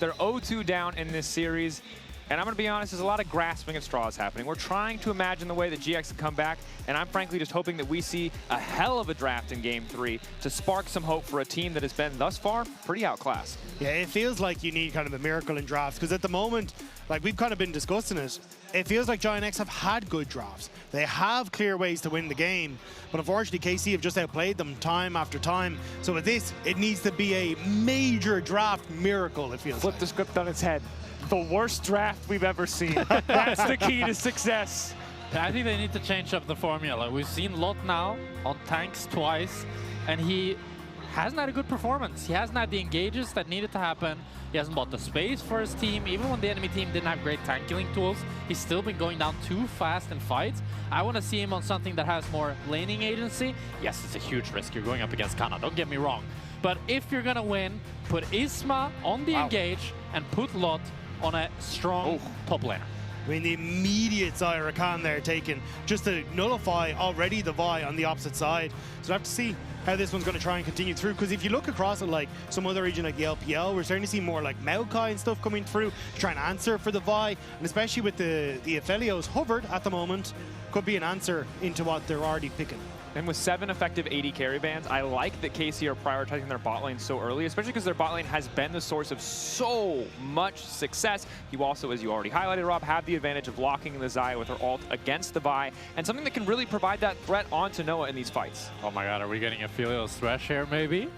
They're 0-2 down in this series. And I'm going to be honest, there's a lot of grasping at straws happening. We're trying to imagine the way that GX can come back, and I'm frankly just hoping that we see a hell of a draft in Game 3 to spark some hope for a team that has been, thus far, pretty outclassed. Yeah, it feels like you need kind of a miracle in drafts, because at the moment, like we've kind of been discussing it feels like GIANTX have had good drafts. They have clear ways to win the game, but unfortunately KC have just outplayed them time after time. So with this, it needs to be a major draft miracle, it feels Flip like. the script on its head. The worst draft we've ever seen. That's the key to success. I think they need to change up the formula. We've seen Lot now on tanks twice, and he hasn't had a good performance. He hasn't had the engages that needed to happen. He hasn't bought the space for his team. Even when the enemy team didn't have great tank killing tools, he's still been going down too fast in fights. I want to see him on something that has more laning agency. Yes, it's a huge risk. You're going up against Canna, don't get me wrong. But if you're going to win, put Isma on the engage and put Lot on a strong top laner. I mean, the immediate Xayah Rakan there taken just to nullify already the Vi on the opposite side. So I have to see how this one's going to try and continue through, because if you look across at like some other region like the LPL, we're starting to see more like Maokai and stuff coming through to try and answer for the Vi, and especially with the Aphelios hovered at the moment, could be an answer into what they're already picking. And with 7 effective AD carry bans, I like that KC are prioritizing their bot lane so early, especially because their bot lane has been the source of so much success. You also, as you already highlighted, Rob, have the advantage of locking the Xayah with her ult against the Vi, and something that can really provide that threat onto Noah in these fights. Oh my god, are we getting Aphelios Thresh here, maybe?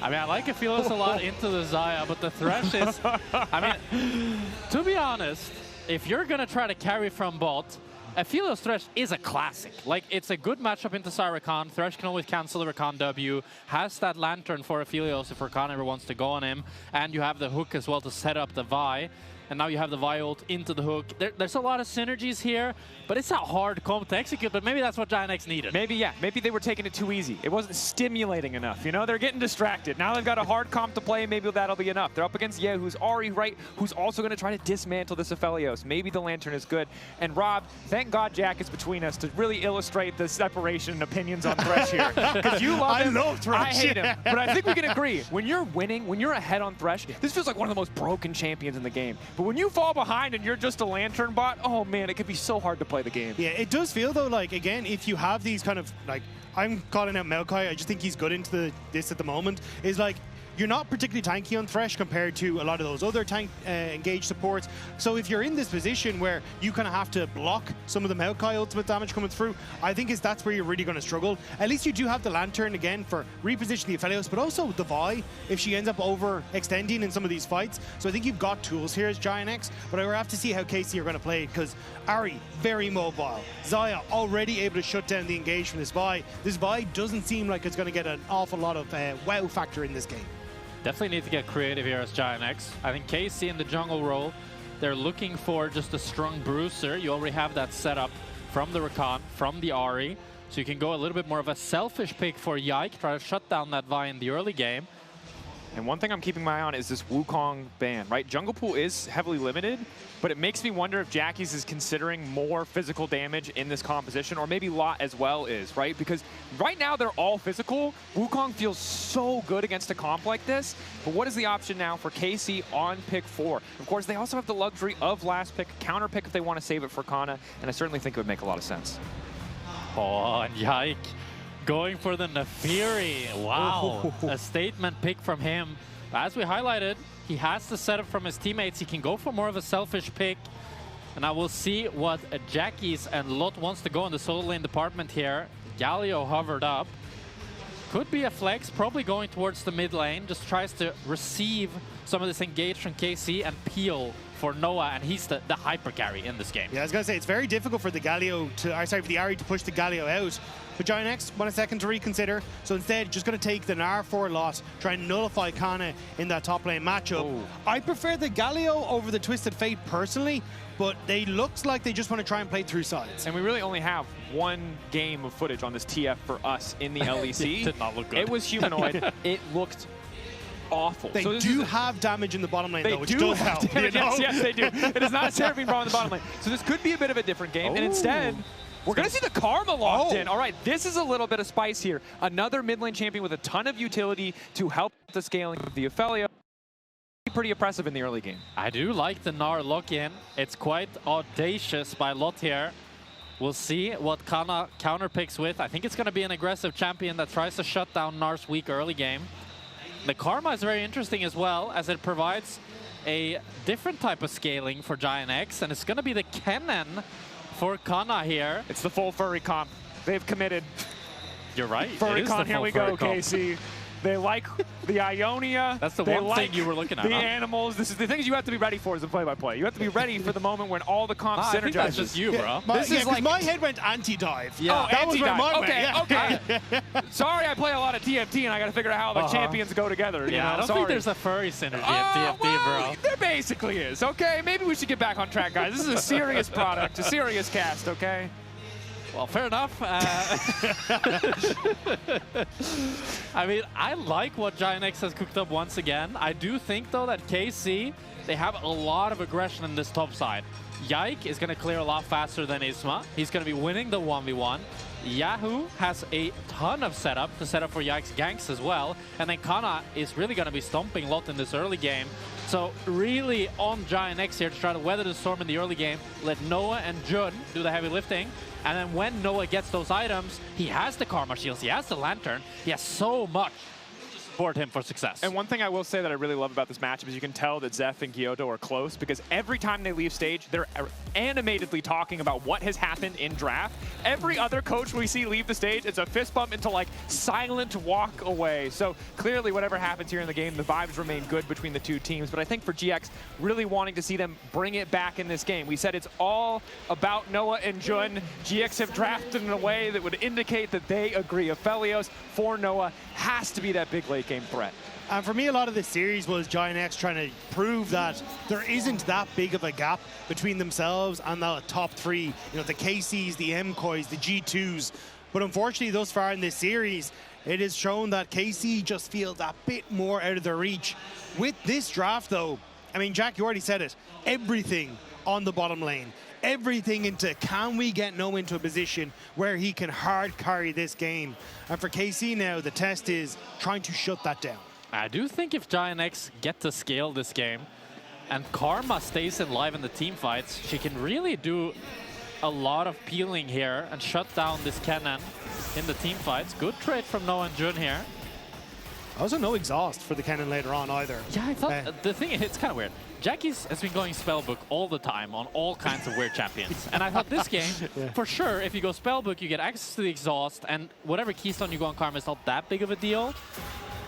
I mean, I like Aphelios a lot into the Xayah, but the Thresh is... I mean, to be honest, if you're going to try to carry from bot, Aphelios Thresh is a classic. Like, it's a good matchup into Rakan. Thresh can always cancel the Rakan W. Has that Lantern for Aphelios if Rakan ever wants to go on him. And you have the hook as well to set up the Vi. And now you have the Vi ult into the hook. There's a lot of synergies here, but it's a hard comp to execute, but maybe that's what GIANTX needed. Maybe, yeah. Maybe they were taking it too easy. It wasn't stimulating enough, you know? They're getting distracted. Now they've got a hard comp to play, maybe that'll be enough. They're up against Ye, who's Ahri, right? Who's also going to try to dismantle this Aphelios. Maybe the Lantern is good. And Rob, thank God Jack is between us to really illustrate the separation in opinions on Thresh here. Because you love him, I love Thresh. I hate him. But I think we can agree, when you're winning, when you're ahead on Thresh, this feels like one of the most broken champions in the game. But when you fall behind and you're just a Lantern bot, oh man, it could be so hard to play the game. Yeah, it does feel though like, again, if you have these kind of, like, I'm calling out Maokai, I just think he's good into this at the moment, is like, you're not particularly tanky on Thresh compared to a lot of those other tank engaged supports. So if you're in this position where you kind of have to block some of the Maokai ultimate damage coming through, I think that's where you're really going to struggle. At least you do have the Lantern again for repositioning the Aphelios, but also the Vi if she ends up overextending in some of these fights. So I think you've got tools here as GIANTX, but I will have to see how KC are going to play it, because Ahri, very mobile. Xayah already able to shut down the engage from this Vi. This Vi doesn't seem like it's going to get an awful lot of wow factor in this game. Definitely need to get creative here as GIANTX. I think KC in the jungle role, they're looking for just a strong bruiser. You already have that set up from the Rakan, from the Ahri. So you can go a little bit more of a selfish pick for Yike, try to shut down that Vi in the early game. And one thing I'm keeping my eye on is this Wukong ban, right? Jungle Pool is heavily limited, but it makes me wonder if Jackie's is considering more physical damage in this composition, or maybe Lot as well is, right? Because right now they're all physical. Wukong feels so good against a comp like this, but what is the option now for KC on pick 4? Of course, they also have the luxury of last pick, counter pick if they want to save it for Canna, and I certainly think it would make a lot of sense. Oh, and Yike going for the Naafiri. Wow, a statement pick from him. As we highlighted, he has the setup from his teammates. He can go for more of a selfish pick. And I will see what Jackie's and Lot wants to go in the solo lane department here. Galio hovered up. Could be a flex, probably going towards the mid lane. Just tries to receive some of this engage from KC and peel for Noah, and he's the hyper carry in this game. Yeah, I was going to say, it's very difficult for the Galio to, sorry, for the Ahri to push the Galio out. But GIANTX want a second to reconsider. So instead, just going to take the Gnar for a lot, try and nullify Canna in that top lane matchup. Oh. I prefer the Galio over the Twisted Fate personally, but they looks like they just want to try and play through sides. And we really only have one game of footage on this TF for us in the LEC. It did not look good. It was humanoid. It looked awful. They so do have damage in the bottom lane, though, which does help. Damage, you know? yes, they do. It is not a Seraphine Brawl in the bottom lane. So this could be a bit of a different game. And instead, we're going to see the Karma locked in. All right, this is a little bit of spice here. Another mid lane champion with a ton of utility to help the scaling of the Aphelios. pretty oppressive in the early game. I do like the Gnar lock-in. It's quite audacious by Lot here. We'll see what Canna counterpicks with. I think it's going to be an aggressive champion that tries to shut down Gnar's weak early game. The Karma is very interesting as well, as it provides a different type of scaling for GIANTX, and it's going to be the Kennen for Canna here. It's the full furry comp. They've committed. You're right. Furry con, here we go, KC. They like the Ionia. That's the they one thing you were looking at. The animals. This is the things you have to be ready for as a play-by-play. You have to be ready for the moment when all the comps synergize. I think that's just you, bro. This is like my head went anti-dive. Yeah, oh, that was where mine okay, went. okay. Sorry, I play a lot of TFT and I got to figure out how the champions go together. Yeah, I don't think there's a furry synergy at TFT, bro. There basically is. Okay, maybe we should get back on track, guys. This is a serious product, a serious cast. Okay. Well, fair enough. I mean, I like what GIANTX has cooked up once again. I do think, though, that KC, they have a lot of aggression in this top side. Yike is going to clear a lot faster than Isma. He's going to be winning the 1v1. kyeahoo has a ton of setup to set up for Yike's ganks as well. And then Canna is really going to be stomping Lot in this early game. So really on GIANTX here to try to weather the storm in the early game. Let Noah and Jun do the heavy lifting. And then when Noah gets those items, he has the Karma Shields, he has the Lantern, he has so much to support him for success. And one thing I will say that I really love about this matchup is you can tell that Zeph and Kyoto are close because every time they leave stage, they're animatedly talking about what has happened in draft. Every other coach we see leave the stage, it's a fist bump into like silent walk away. So clearly whatever happens here in the game, the vibes remain good between the two teams. But I think for GX, really wanting to see them bring it back in this game. We said it's all about Noah and Jun. GX have drafted in a way that would indicate that they agree. Aphelios for Noah has to be that big late game threat. And for me, a lot of this series was GIANTX trying to prove that there isn't that big of a gap between themselves and the top three. You know, the KCs, the MKOIs, the G2s. But unfortunately, thus far in this series, it has shown that KC just feel that bit more out of their reach. With this draft, though, I mean, Jack, you already said it. Everything on the bottom lane. Everything into, can we get Noah into a position where he can hard carry this game? And for KC now, the test is trying to shut that down. I do think if GIANTX get to scale this game and Karma stays alive in the team fights, she can really do a lot of peeling here and shut down this Kennen in the team fights. Good trade from Noah and Jun here. Also no exhaust for the Kennen later on either. Yeah, I thought the thing, it's kind of weird. Jackie's has been going Spellbook all the time on all kinds of weird champions. And I thought this game, for sure, if you go Spellbook, you get access to the exhaust, and whatever keystone you go on Karma is not that big of a deal.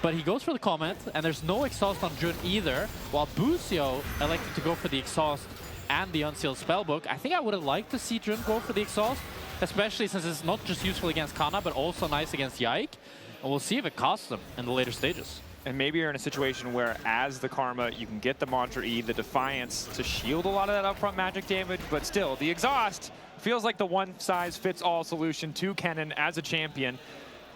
But he goes for the comment, and there's no exhaust on Jun either, while Busio elected to go for the exhaust and the unsealed Spellbook. I think I would have liked to see Jun go for the exhaust, especially since it's not just useful against Canna, but also nice against Yike. And we'll see if it costs them in the later stages. And maybe you're in a situation where, as the Karma, you can get the Mantra E, the Defiance to shield a lot of that upfront magic damage, but still, the exhaust feels like the one-size-fits-all solution to Kennen as a champion.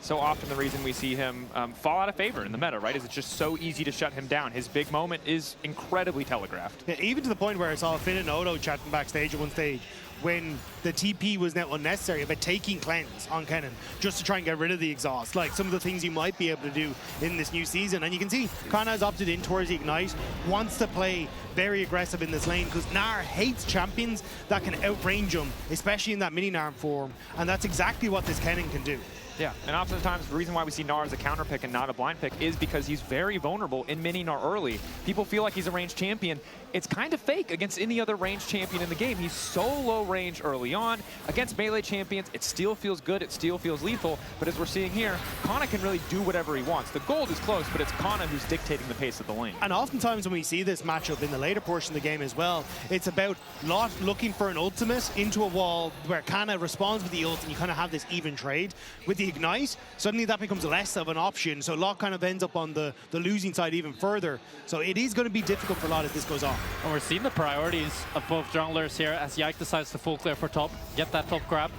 So often the reason we see him fall out of favor in the meta, right, is it's just so easy to shut him down. His big moment is incredibly telegraphed. Yeah, even to the point where I saw Finn and Odo chatting backstage at one stage when the TP was now unnecessary about taking cleanse on Kennen just to try and get rid of the exhaust. Like some of the things you might be able to do in this new season. And you can see Canna has opted in towards the Ignite, wants to play very aggressive in this lane because Gnar hates champions that can outrange him, especially in that mini-Gnar form. And that's exactly what this Kennen can do. Yeah, and oftentimes the reason why we see Gnar as a counter pick and not a blind pick is because he's very vulnerable in mini Gnar early. People feel like he's a ranged champion. It's kind of fake against any other ranged champion in the game. He's so low range early on. Against melee champions, it still feels good, it still feels lethal, but as we're seeing here, Canna can really do whatever he wants. The gold is close, but it's Canna who's dictating the pace of the lane. And oftentimes when we see this matchup in the later portion of the game as well, it's about Lot looking for an ultimate into a wall where Canna responds with the ult and you kind of have this even trade. With the Ignite, suddenly that becomes less of an option, so Lot kind of ends up on the losing side even further. So it is going to be difficult for Lot as this goes on. And we're seeing the priorities of both junglers here as Yike decides to full clear for top, get that top grab.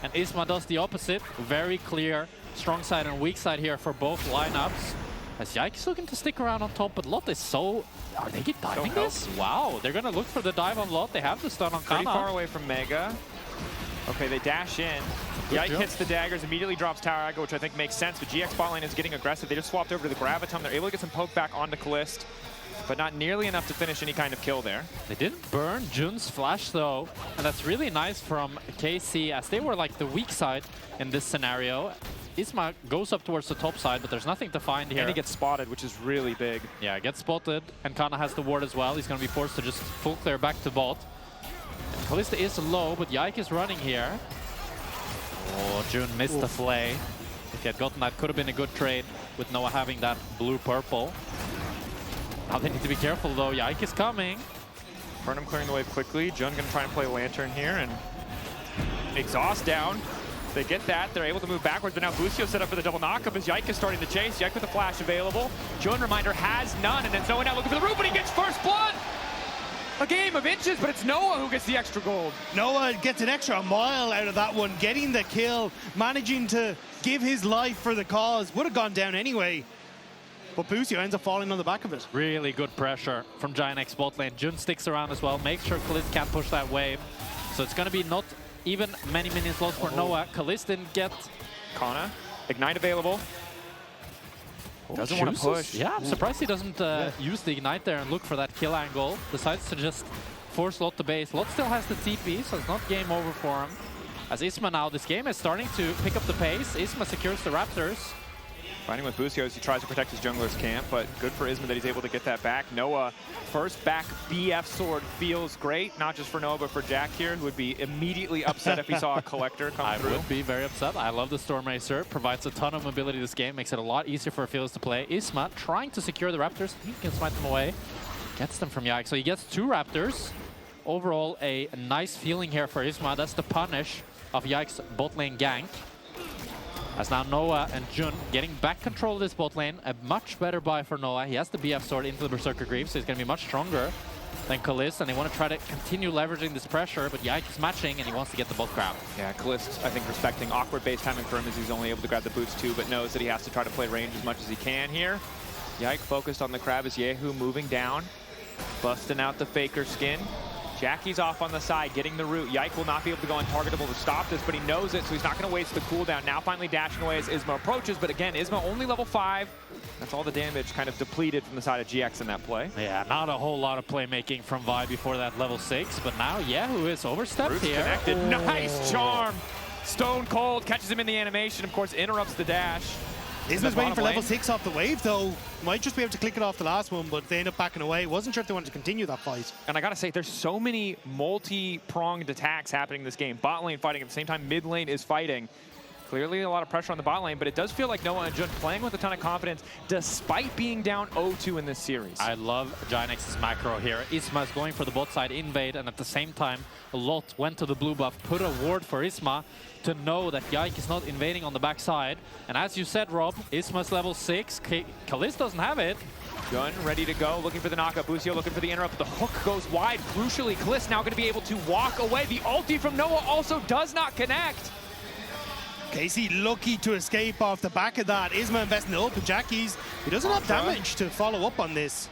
And Isma does the opposite. Very clear strong side and weak side here for both lineups. As Yike is looking to stick around on top, but Lot is so... Are they diving this? Wow, they're going to look for the dive on Lot. They have the stun on Canna. Pretty far away from Mega. Okay, they dash in. Yike hits the daggers, immediately drops tower aggro, which I think makes sense, but GX bot lane is getting aggressive. They just swapped over to the Graviton. They're able to get some poke back onto Caliste. but not nearly enough to finish any kind of kill there. They didn't burn Jun's flash though, and that's really nice from KC as they were like the weak side in this scenario. Isma goes up towards the top side, but there's nothing to find here. And he gets spotted, which is really big. Yeah, gets spotted, and Canna has the ward as well. He's going to be forced to just full clear back to bot. And Caliste is low, but Yike is running here. Oh, Jun missed the play. If he had gotten that, could have been a good trade with Noah having that blue-purple. Now they need to be careful though. Yike is coming. Burnham clearing the wave quickly. Jun going to try and play Lantern here, and exhaust down. They get that. They're able to move backwards, but now Busio set up for the double knockup as Yike is starting to chase. Yike with the flash available. Jun, reminder, has none, and it's Noah now looking for the root, but he gets first blood. A game of inches, but it's Noah who gets the extra gold. Noah gets an extra mile out of that one, getting the kill, managing to give his life for the cause. Would have gone down anyway, but Busio ends up falling on the back of it. Really good pressure from GIANTX bot lane. Jun sticks around as well, makes sure Caliste can't push that wave. So it's going to be not even many minions lost for Noah. Caliste didn't get... Canna, Ignite available. Doesn't want to push. Yeah, I'm surprised he doesn't use the Ignite there and look for that kill angle. Decides to just force Lot to base. Lot still has the TP, so it's not game over for him. As Isma now, this game is starting to pick up the pace. Isma secures the Raptors. Fighting with Busio as he tries to protect his jungler's camp, but good for Isma that he's able to get that back. Noah, first back BF sword feels great, not just for Noah, but for Jack here, who would be immediately upset if he saw a collector come through. I would be very upset. I love the Storm Racer. Provides a ton of mobility this game, makes it a lot easier for Aphelios to play. Isma trying to secure the Raptors. He can smite them away. Gets them from Yike. So he gets 2 Raptors. Overall, a nice feeling here for Isma. That's the punish of Yike's bot lane gank. As now Noah and Jun getting back control of this bot lane. A much better buy for Noah. He has the BF sword into the Berserker Greaves, so he's going to be much stronger than Caliste, and they want to try to continue leveraging this pressure, but Yike is matching, and he wants to get the bot grab. Yeah, Caliste, I think, respecting awkward base timing for him as he's only able to grab the boots too, but knows that he has to try to play range as much as he can here. Yike focused on the crab as kyeahoo moving down, busting out the Faker skin. Jackie's off on the side, getting the root. Yike will not be able to go untargetable to stop this, but he knows it, so he's not going to waste the cooldown. Now finally dashing away as Isma approaches, but again, Isma only level 5. That's all the damage kind of depleted from the side of GX in that play. Yeah, not a whole lot of playmaking from Vi before that level 6, but now kyeahoo is overstepped Root's here. Connected. Nice charm. Stone Cold catches him in the animation, of course, interrupts the dash. Isma's waiting for level 6 off the wave, though. Might just be able to click it off the last one, but they end up backing away. Wasn't sure if they wanted to continue that fight. And I gotta say, there's so many multi-pronged attacks happening in this game. Bot lane fighting at the same time, mid lane is fighting. Clearly a lot of pressure on the bot lane, but it does feel like Noah and Jun playing with a ton of confidence despite being down 0-2 in this series. I love GIANTX's macro here. Isma is going for the bot side invade, and at the same time, Lot went to the blue buff, put a ward for Isma to know that Yike is not invading on the backside. And as you said, Rob, Isma's level 6. Caliste doesn't have it. Jun ready to go, looking for the knockup. Busio looking for the interrupt. The hook goes wide. Crucially, Caliste now going to be able to walk away. The ulti from Noah also does not connect. Casey lucky to escape off the back of that. Isma investing in the open Jackies. He doesn't have damage to follow up on this.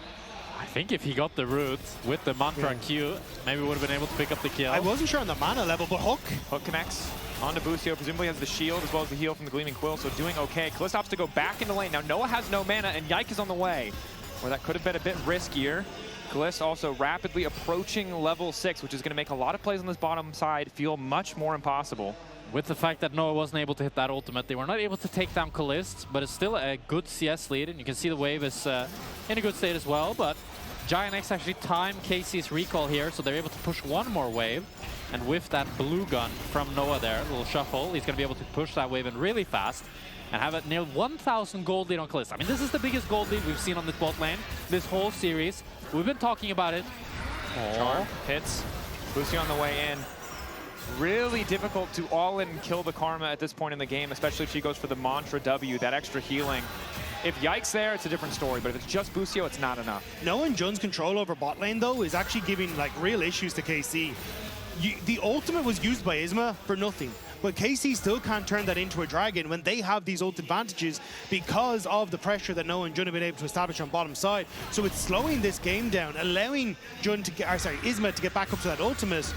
I think if he got the root with the Mantra Q, maybe would have been able to pick up the kill. I wasn't sure on the mana level, but Hook. Hook connects onto Busio, presumably has the shield as well as the heal from the Gleaming Quill, so doing okay. Caliste opts to go back into lane. Now Noah has no mana and Yike is on the way, where that could have been a bit riskier. Caliste also rapidly approaching level 6, which is going to make a lot of plays on this bottom side feel much more impossible. With the fact that Noah wasn't able to hit that ultimate, they were not able to take down Caliste, but it's still a good CS lead, and you can see the wave is in a good state as well, but GIANTX actually timed KC's recall here, so they're able to push one more wave, and with that blue gun from Noah there, a little shuffle, he's going to be able to push that wave in really fast, and have a near 1,000 gold lead on Caliste. I mean, this is the biggest gold lead we've seen on this bot lane this whole series. We've been talking about it. Charm hits. Busio on the way in. Really difficult to all-in kill the Karma at this point in the game, especially if she goes for the Mantra W, that extra healing. If Yike's there, it's a different story, but if it's just Busio, it's not enough. Noah and Jun's control over bot lane, though, is actually giving like real issues to KC. The ultimate was used by Isma for nothing, but KC still can't turn that into a dragon when they have these ult advantages because of the pressure that Noah and Jun have been able to establish on bottom side. So it's slowing this game down, allowing Isma to get back up to that ultimate,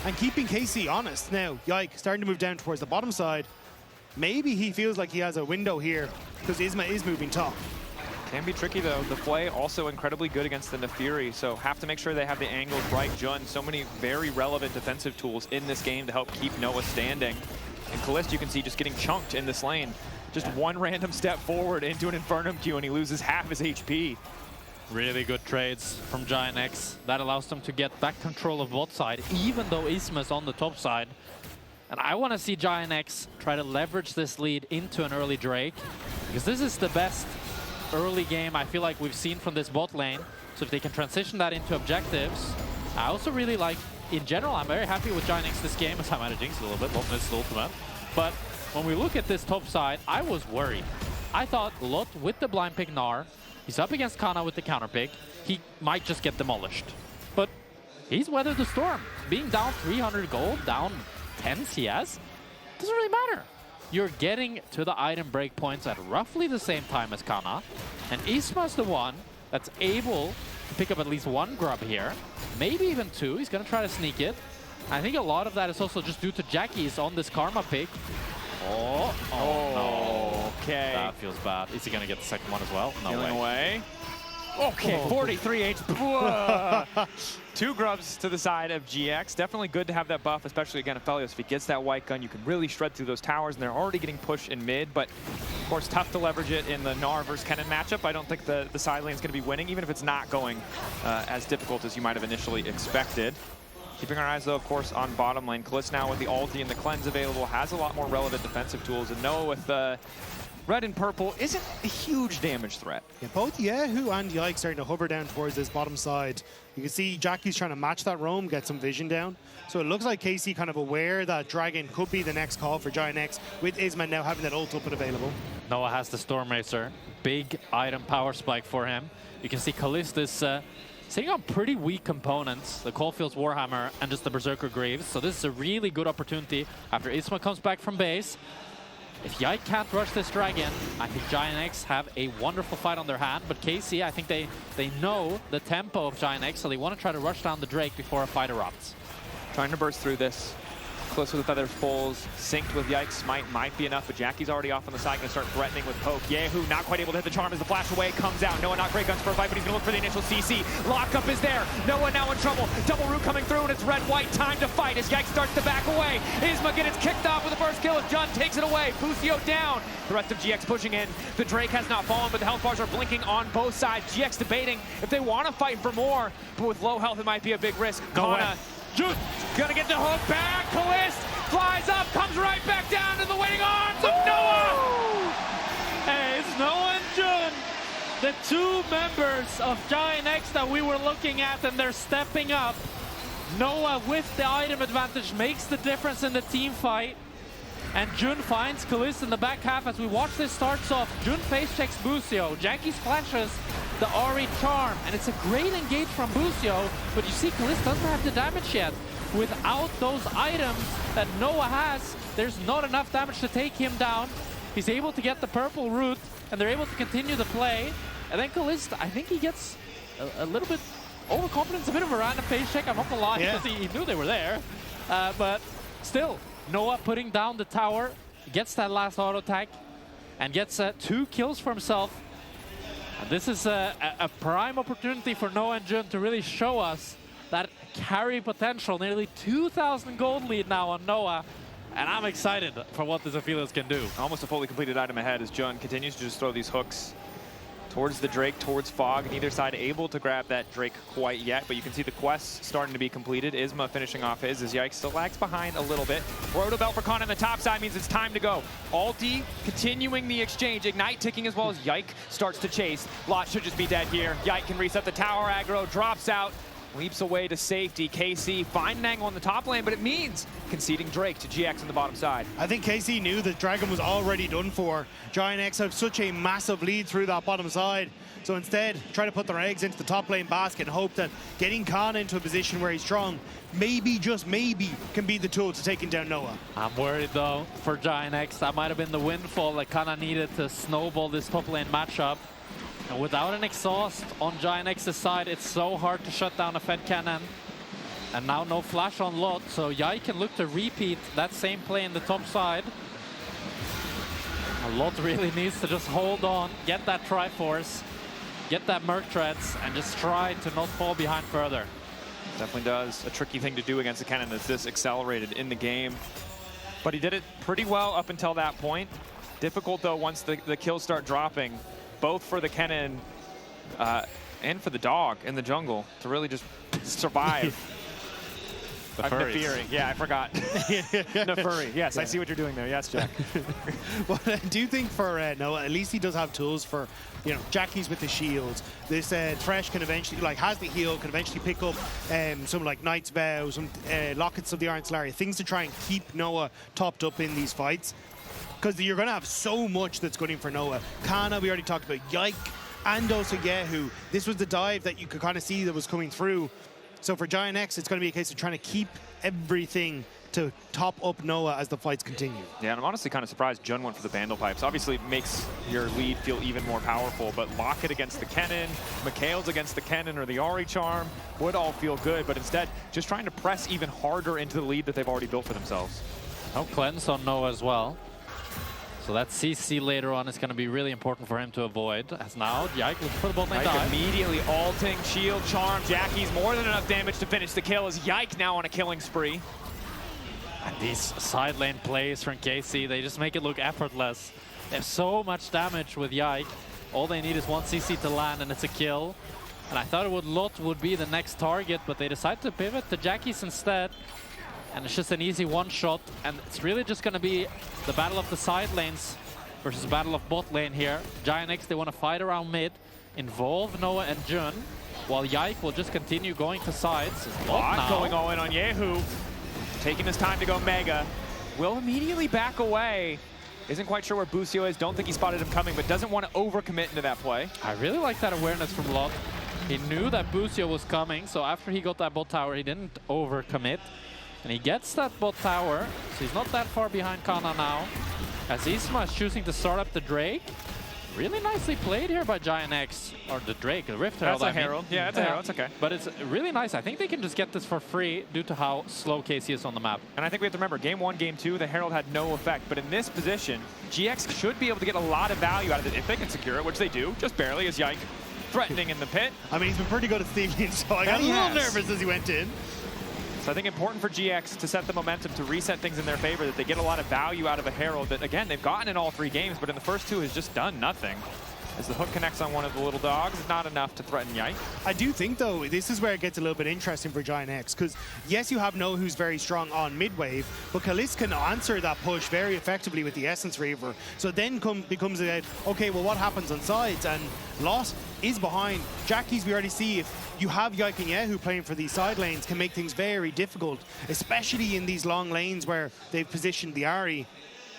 and keeping KC honest. Now, Yike starting to move down towards the bottom side. Maybe he feels like he has a window here because Isma is moving top. Can be tricky though. The play also incredibly good against the Naafiri, so have to make sure they have the angles right. Jun, so many very relevant defensive tools in this game to help keep Noah standing. And Caliste, you can see just getting chunked in this lane. Just one random step forward into an Infernum Q and he loses half his HP. Really good trades from GIANTX. That allows them to get back control of bot side, even though Isma's on the top side. And I want to see GIANTX try to leverage this lead into an early Drake, because this is the best early game I feel like we've seen from this bot lane. So if they can transition that into objectives, I also really like, in general, I'm very happy with GIANTX this game, as I might have jinxed a little bit, Lot missed the ultimate. But when we look at this top side, I was worried. I thought Lot with the blind pick Gnar, he's up against Canna with the counter pick, he might just get demolished. But he's weathered the storm. Being down 300 gold, down 10 CS, doesn't really matter. You're getting to the item breakpoints at roughly the same time as Canna, and Isma's the one that's able to pick up at least one grub here, maybe even two. He's gonna try to sneak it. I think a lot of that is also just due to Jackie's on this Karma pick. Oh no. Okay. That feels bad. Is he gonna get the second one as well? No Healing way. away. Okay, 43 HP. 2 grubs to the side of GX. Definitely good to have that buff, especially again Aphelios. If he gets that white gun, you can really shred through those towers, and they're already getting pushed in mid, but of course tough to leverage it in the Gnar versus Kennen matchup. I don't think the side lane's going to be winning, even if it's not going as difficult as you might have initially expected. Keeping our eyes, though, of course, on bottom lane. Caliste now with the ulti and the cleanse available has a lot more relevant defensive tools, and Noah with red and purple isn't a huge damage threat. Yeah, both kyeahoo and Yike starting to hover down towards this bottom side. You can see Jackie's trying to match that roam, get some vision down. So it looks like KC kind of aware that Dragon could be the next call for GIANTX, with Isma now having that ult up and available. Noah has the Storm Racer. Big item power spike for him. You can see Caliste is sitting on pretty weak components, the Coalfield's Warhammer and just the Berserker Greaves. So this is a really good opportunity after Isma comes back from base. If Yike can't rush this dragon, I think GIANTX have a wonderful fight on their hand. But KC, I think they know the tempo of GIANTX, so they want to try to rush down the Drake before a fight erupts. Trying to burst through this. Close with the Feather Falls, synced with Yike's Smite might be enough, but Jackie's already off on the side, gonna start threatening with Poke. kyeahoo not quite able to hit the charm as the flash away comes out. Noah not great guns for a fight, but he's gonna look for the initial CC. Lockup is there. Noah now in trouble. Double root coming through, and it's red-white. Time to fight as Yike starts to back away. Isma gets kicked off with the first kill as Jun takes it away. Busio down. The rest of GX pushing in. The Drake has not fallen, but the health bars are blinking on both sides. GX debating if they want to fight for more, but with low health, it might be a big risk. Canna, Jun gonna get the hook back. Caliste flies up, comes right back down to the waiting arms of Noah! Hey, it's Noah and Jun, the two members of GIANTX that we were looking at, and they're stepping up. Noah with the item advantage makes the difference in the team fight. And Jun finds Caliste in the back half as we watch this starts off. Jun face checks Busio. Jackie splashes the Ahri charm, and it's a great engage from Busio, but you see Caliste doesn't have the damage yet. Without those items that Noah has, there's not enough damage to take him down. He's able to get the purple root, and they're able to continue the play. And then Caliste, I think he gets a little bit overconfident, a bit of a random face check, I'm not gonna lie, because he knew they were there. But still, Noah putting down the tower, gets that last auto attack, and gets 2 kills for himself. And this is a prime opportunity for Noah and Jun to really show us that carry potential. Nearly 2,000 gold lead now on Noah, and I'm excited for what this Aphelios can do. Almost a fully completed item ahead as Jun continues to just throw these hooks towards the Drake, towards Fog. Neither side able to grab that Drake quite yet, but you can see the quests starting to be completed. Isma finishing off his as Yike still lags behind a little bit. Roto Belt for Canna on the top side means it's time to go. Alti continuing the exchange. Ignite ticking as well as Yike starts to chase. Lot should just be dead here. Yike can reset the tower aggro, drops out, leaps away to safety. KC find an angle on the top lane, but it means conceding Drake to GX on the bottom side. I think KC knew that Dragon was already done for. GIANTX have such a massive lead through that bottom side. So instead, try to put their eggs into the top lane basket and hope that getting Canna into a position where he's strong, maybe, just maybe, can be the tool to taking down Noah. I'm worried though for GIANTX. That might have been the windfall that Canna needed to snowball this top lane matchup. And without an exhaust on GIANTX's side, it's so hard to shut down a Fed Cannon. And now no flash on Lot, so Yike can look to repeat that same play in the top side. And Lot really needs to just hold on, get that Triforce. get that Merc Treads, and just try to not fall behind further. Definitely does. A tricky thing to do against a Kennen that's this accelerated in the game. But he did it pretty well up until that point. Difficult, though, once the kills start dropping, both for the Kennen and for the dog in the jungle to really just survive. Naafiri. Yeah, I forgot. Naafiri. Yes, I see what you're doing there. Yes, Jack. Well, I do think for Noah, at least he does have tools for, you know, Jackies with the shields. This Thresh can eventually, like, has the heal, can eventually pick up some, like, Knight's Vow, some Lockets of the Iron Solari, things to try and keep Noah topped up in these fights. Because you're going to have so much that's going for Noah. Canna, we already talked about. Yike, and also kyeahoo. This was the dive that you could kind of see that was coming through. So for GIANTX, it's going to be a case of trying to keep everything to top up Noah as the fights continue. Yeah, and I'm honestly kind of surprised Jun went for the Vandal Pipes. Obviously, it makes your lead feel even more powerful, but Locket against the Kennen, Mikhail's against the Kennen or the Ahri Charm would all feel good, but instead, just trying to press even harder into the lead that they've already built for themselves. No cleanse on Noah as well. So that CC later on is going to be really important for him to avoid. As now, Yike looks for the bot lane dive. Immediately alting, shield, charm, Jackie's more than enough damage to finish the kill as Yike now on a killing spree. And these side lane plays from KC, they just make it look effortless. They have so much damage with Yike. All they need is one CC to land and it's a kill. And I thought Lot would be the next target, but they decided to pivot to Jackie's instead. And it's just an easy one-shot, and it's really just going to be the battle of the side lanes versus the battle of bot lane here. GIANTX, they want to fight around mid, involve Noah and Jun, while Yike will just continue going to sides. Lot going all in on kyeahoo, taking his time to go mega. Will immediately back away. Isn't quite sure where Busio is, don't think he spotted him coming, but doesn't want to overcommit into that play. I really like that awareness from Lot. He knew that Busio was coming, so after he got that bot tower, he didn't overcommit. And he gets that bot tower, so he's not that far behind Canna now. As Isma is choosing to start up the Drake. Really nicely played here by GIANTX. Or the Drake, the Rift Herald. That's a Herald. Yeah, it's a Herald, it's okay. But it's really nice. I think they can just get this for free due to how slow KC is on the map. And I think we have to remember, game 1, game 2, the Herald had no effect. But in this position, GX should be able to get a lot of value out of it if they can secure it, which they do, just barely, as Yike threatening in the pit. I mean, he's been pretty good at stealing, so I got a little nervous as he went in. So I think important for GX to set the momentum to reset things in their favor, that they get a lot of value out of a Herald that, again, they've gotten in all 3 games, but in the first 2 has just done nothing. As the hook connects on one of the little dogs, not enough to threaten Yike. I do think, though, this is where it gets a little bit interesting for GIANTX, because yes, you have Noah who's very strong on mid-wave, but Caliste can answer that push very effectively with the Essence Reaver. So then becomes a, okay, well, what happens on sides? And Lot is behind. Jackies, we already see, if you have Yike and kyeahoo playing for these side lanes, can make things very difficult, especially in these long lanes where they've positioned the Ahri.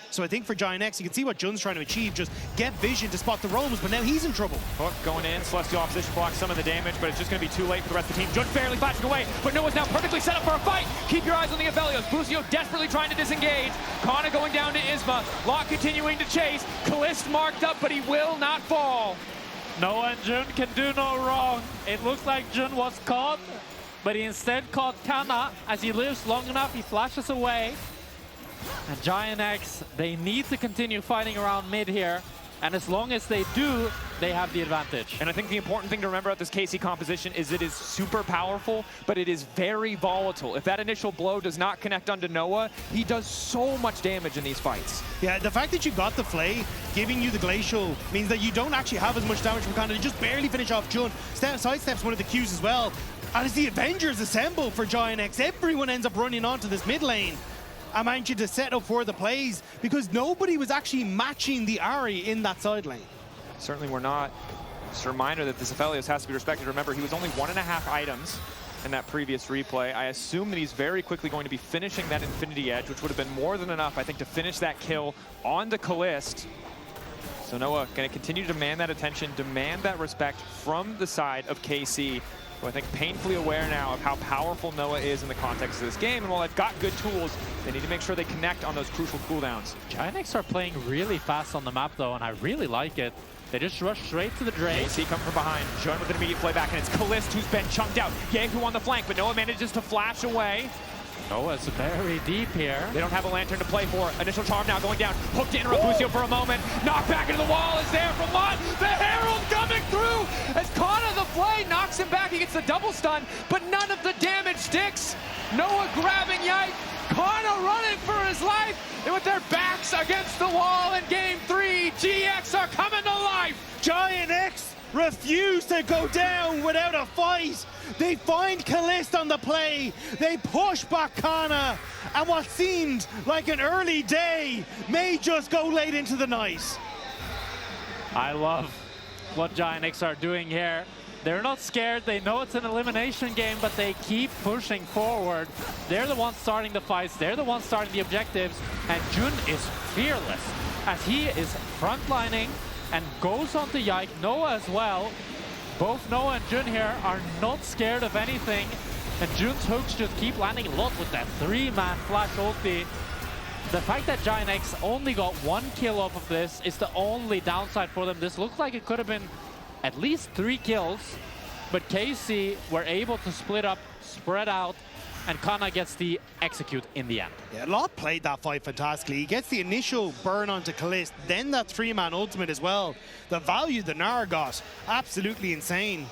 So I think for GIANTX, you can see what Jun's trying to achieve, just get vision to spot the roams, but now he's in trouble. Hook going in, Celestial Opposition blocks some of the damage, but it's just going to be too late for the rest of the team. Jun barely flashing away, but Noah's now perfectly set up for a fight. Keep your eyes on the Aphelios. Busio desperately trying to disengage. Canna going down to Isma. Lot continuing to chase. Caliste marked up, but he will not fall. Noah and Jun can do no wrong. It looks like Jun was caught, but he instead caught Canna. As he lives long enough, he flashes away. And GIANTX, they need to continue fighting around mid here. And as long as they do, they have the advantage. And I think the important thing to remember about this KC composition is it is super powerful, but it is very volatile. If that initial blow does not connect onto Noah, he does so much damage in these fights. Yeah, the fact that you got the Flay, giving you the Glacial, means that you don't actually have as much damage from Canna. You just barely finish off Jun. Sidesteps one of the Qs as well. And as the Avengers assemble for GIANTX, everyone ends up running onto this mid lane. I managed you to set up for the plays because nobody was actually matching the Ahri in that side lane. Certainly we're not. Just a reminder that this Aphelios has to be respected. Remember, he was only 1.5 items in that previous replay. I assume that he's very quickly going to be finishing that Infinity Edge, which would have been more than enough, I think, to finish that kill on the Caliste. So Noah going to continue to demand that attention, demand that respect from the side of KC. who I think painfully aware now of how powerful Noah is in the context of this game. And while they've got good tools, they need to make sure they connect on those crucial cooldowns. GIANTX are playing really fast on the map though, and I really like it. They just rush straight to the Drake. AC coming from behind. Jun with an immediate play back, and it's Caliste who's been chunked out. Kyeahoo on the flank, but Noah manages to flash away. Noah's very deep here. They don't have a lantern to play for. Initial charm now going down. Hooked to interrupt Busio for a moment. Knocked back into the wall is there from Lot. The Herald coming through as Canna the Flay knocks him back. He gets the double stun, but none of the damage sticks. Noah grabbing Yike. Canna running for his life. And with their backs against the wall in game 3, GX are coming to life. GIANTX refuse to go down without a fight. They find Caliste on the play. They push back Canna. And what seemed like an early day may just go late into the night. I love what GIANTX are doing here. They're not scared. They know it's an elimination game, but they keep pushing forward. They're the ones starting the fights. They're the ones starting the objectives. And Jun is fearless as he is frontlining and goes on to Yike. Noah as well. Both Noah and Jun here are not scared of anything. And Jun's hooks just keep landing a lot with that 3-man flash ulti. The fact that GIANTX only got 1 kill off of this is the only downside for them. This looks like it could have been at least 3 kills, but KC were able to split up, spread out, and Canna gets the execute in the end. Yeah, Laure played that fight fantastically. He gets the initial burn onto Caliste, then that 3-man ultimate as well. The value the Gnar got, absolutely insane.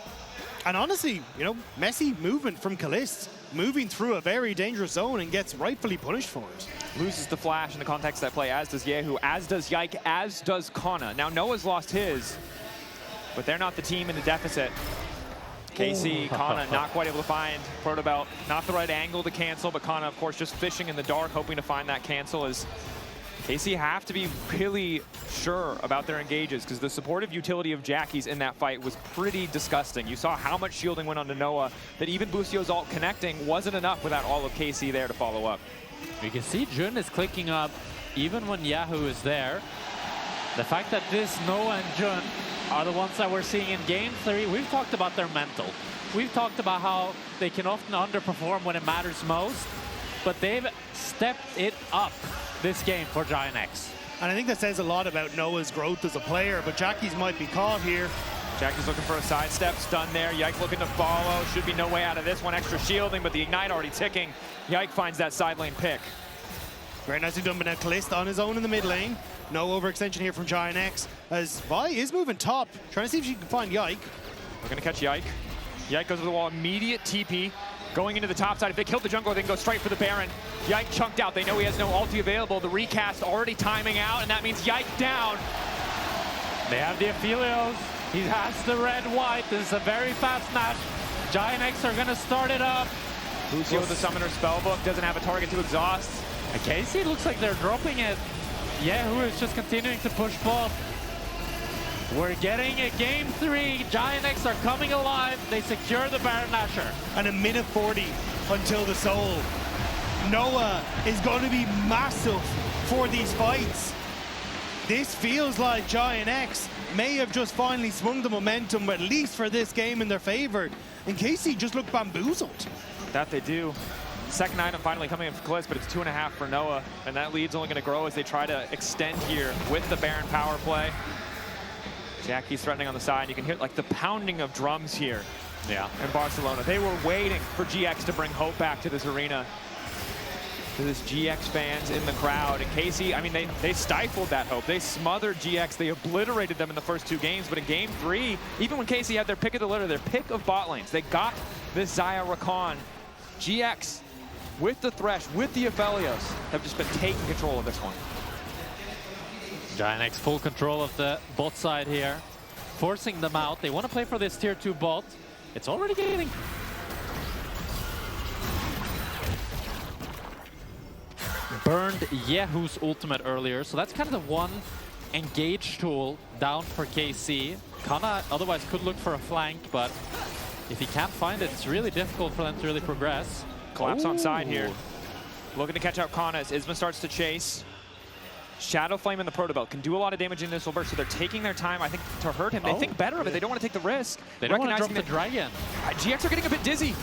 And honestly, you know, messy movement from Caliste, moving through a very dangerous zone and gets rightfully punished for it. Loses the flash in the context of that play, as does kyeahoo, as does Yike, as does Canna. Now Noah's lost his, but they're not the team in the deficit. KC, Canna not quite able to find Protobelt. Not the right angle to cancel, but Canna, of course, just fishing in the dark, hoping to find that cancel. As KC have to be really sure about their engages, because the supportive utility of Jackies in that fight was pretty disgusting. You saw how much shielding went onto Noah, that even Busio's ult connecting wasn't enough without all of KC there to follow up. You can see Jun is clicking up even when kyeahoo is there. The fact that this Noah and Jun are the ones that we're seeing in game 3, we've talked about their mental. We've talked about how they can often underperform when it matters most, but they've stepped it up this game for GIANTX. And I think that says a lot about Noah's growth as a player, but Jackies might be caught here. Jackie's looking for a sidestep, stun there. Yike looking to follow. Should be no way out of this one. Extra shielding, but the Ignite already ticking. Yike finds that side lane pick. Very nicely done, but now Caliste on his own in the mid lane. No overextension here from GIANTX, as Vi is moving top, trying to see if she can find Yike. We're gonna catch Yike. Yike goes to the wall, immediate TP. Going into the top side. If they kill the jungler, they can go straight for the Baron. Yike chunked out. They know he has no ulti available. The recast already timing out, and that means Yike down. They have the Aphelios. He has the red-white. This is a very fast match. GIANTX are going to start it up. Busio with the Summoner Spellbook doesn't have a target to exhaust. And KC looks like they're dropping it. kyeahoo is just continuing to push bot. We're getting a game 3. GIANTX are coming alive. They secure the Baron Nashor. And a minute 40 until the soul. Noah is going to be massive for these fights. This feels like GIANTX may have just finally swung the momentum, at least for this game, in their favor. And KC just looked bamboozled. That they do. Second item finally coming in for Caliste, but it's 2.5 for Noah. And that lead's only going to grow as they try to extend here with the Baron power play. Jackie's threatening on the side. You can hear like the pounding of drums here in Barcelona. They were waiting for GX to bring hope back to this arena. To this GX fans in the crowd. And KC, I mean, they stifled that hope. They smothered GX. They obliterated them in the first 2 games. But in game 3, even when KC had their pick of the litter, their pick of bot lanes, they got this Xayah Rakan. GX, with the Thresh, with the Aphelios, have just been taking control of this one. GIANTX full control of the bot side here, forcing them out. They want to play for this tier 2 bot. It's already getting... Burned kyeahoo's ultimate earlier, so that's kind of the one engage tool down for KC. Canna otherwise could look for a flank, but if he can't find it, it's really difficult for them to really progress. Collapse on side here. Looking to catch out Canna as Isma starts to chase. Shadow Flame in the Protobelt can do a lot of damage in this burst, so they're taking their time, I think, to hurt him. They think better of it. They don't want to take the risk. They don't want to drop the dragon. GX are getting a bit dizzy.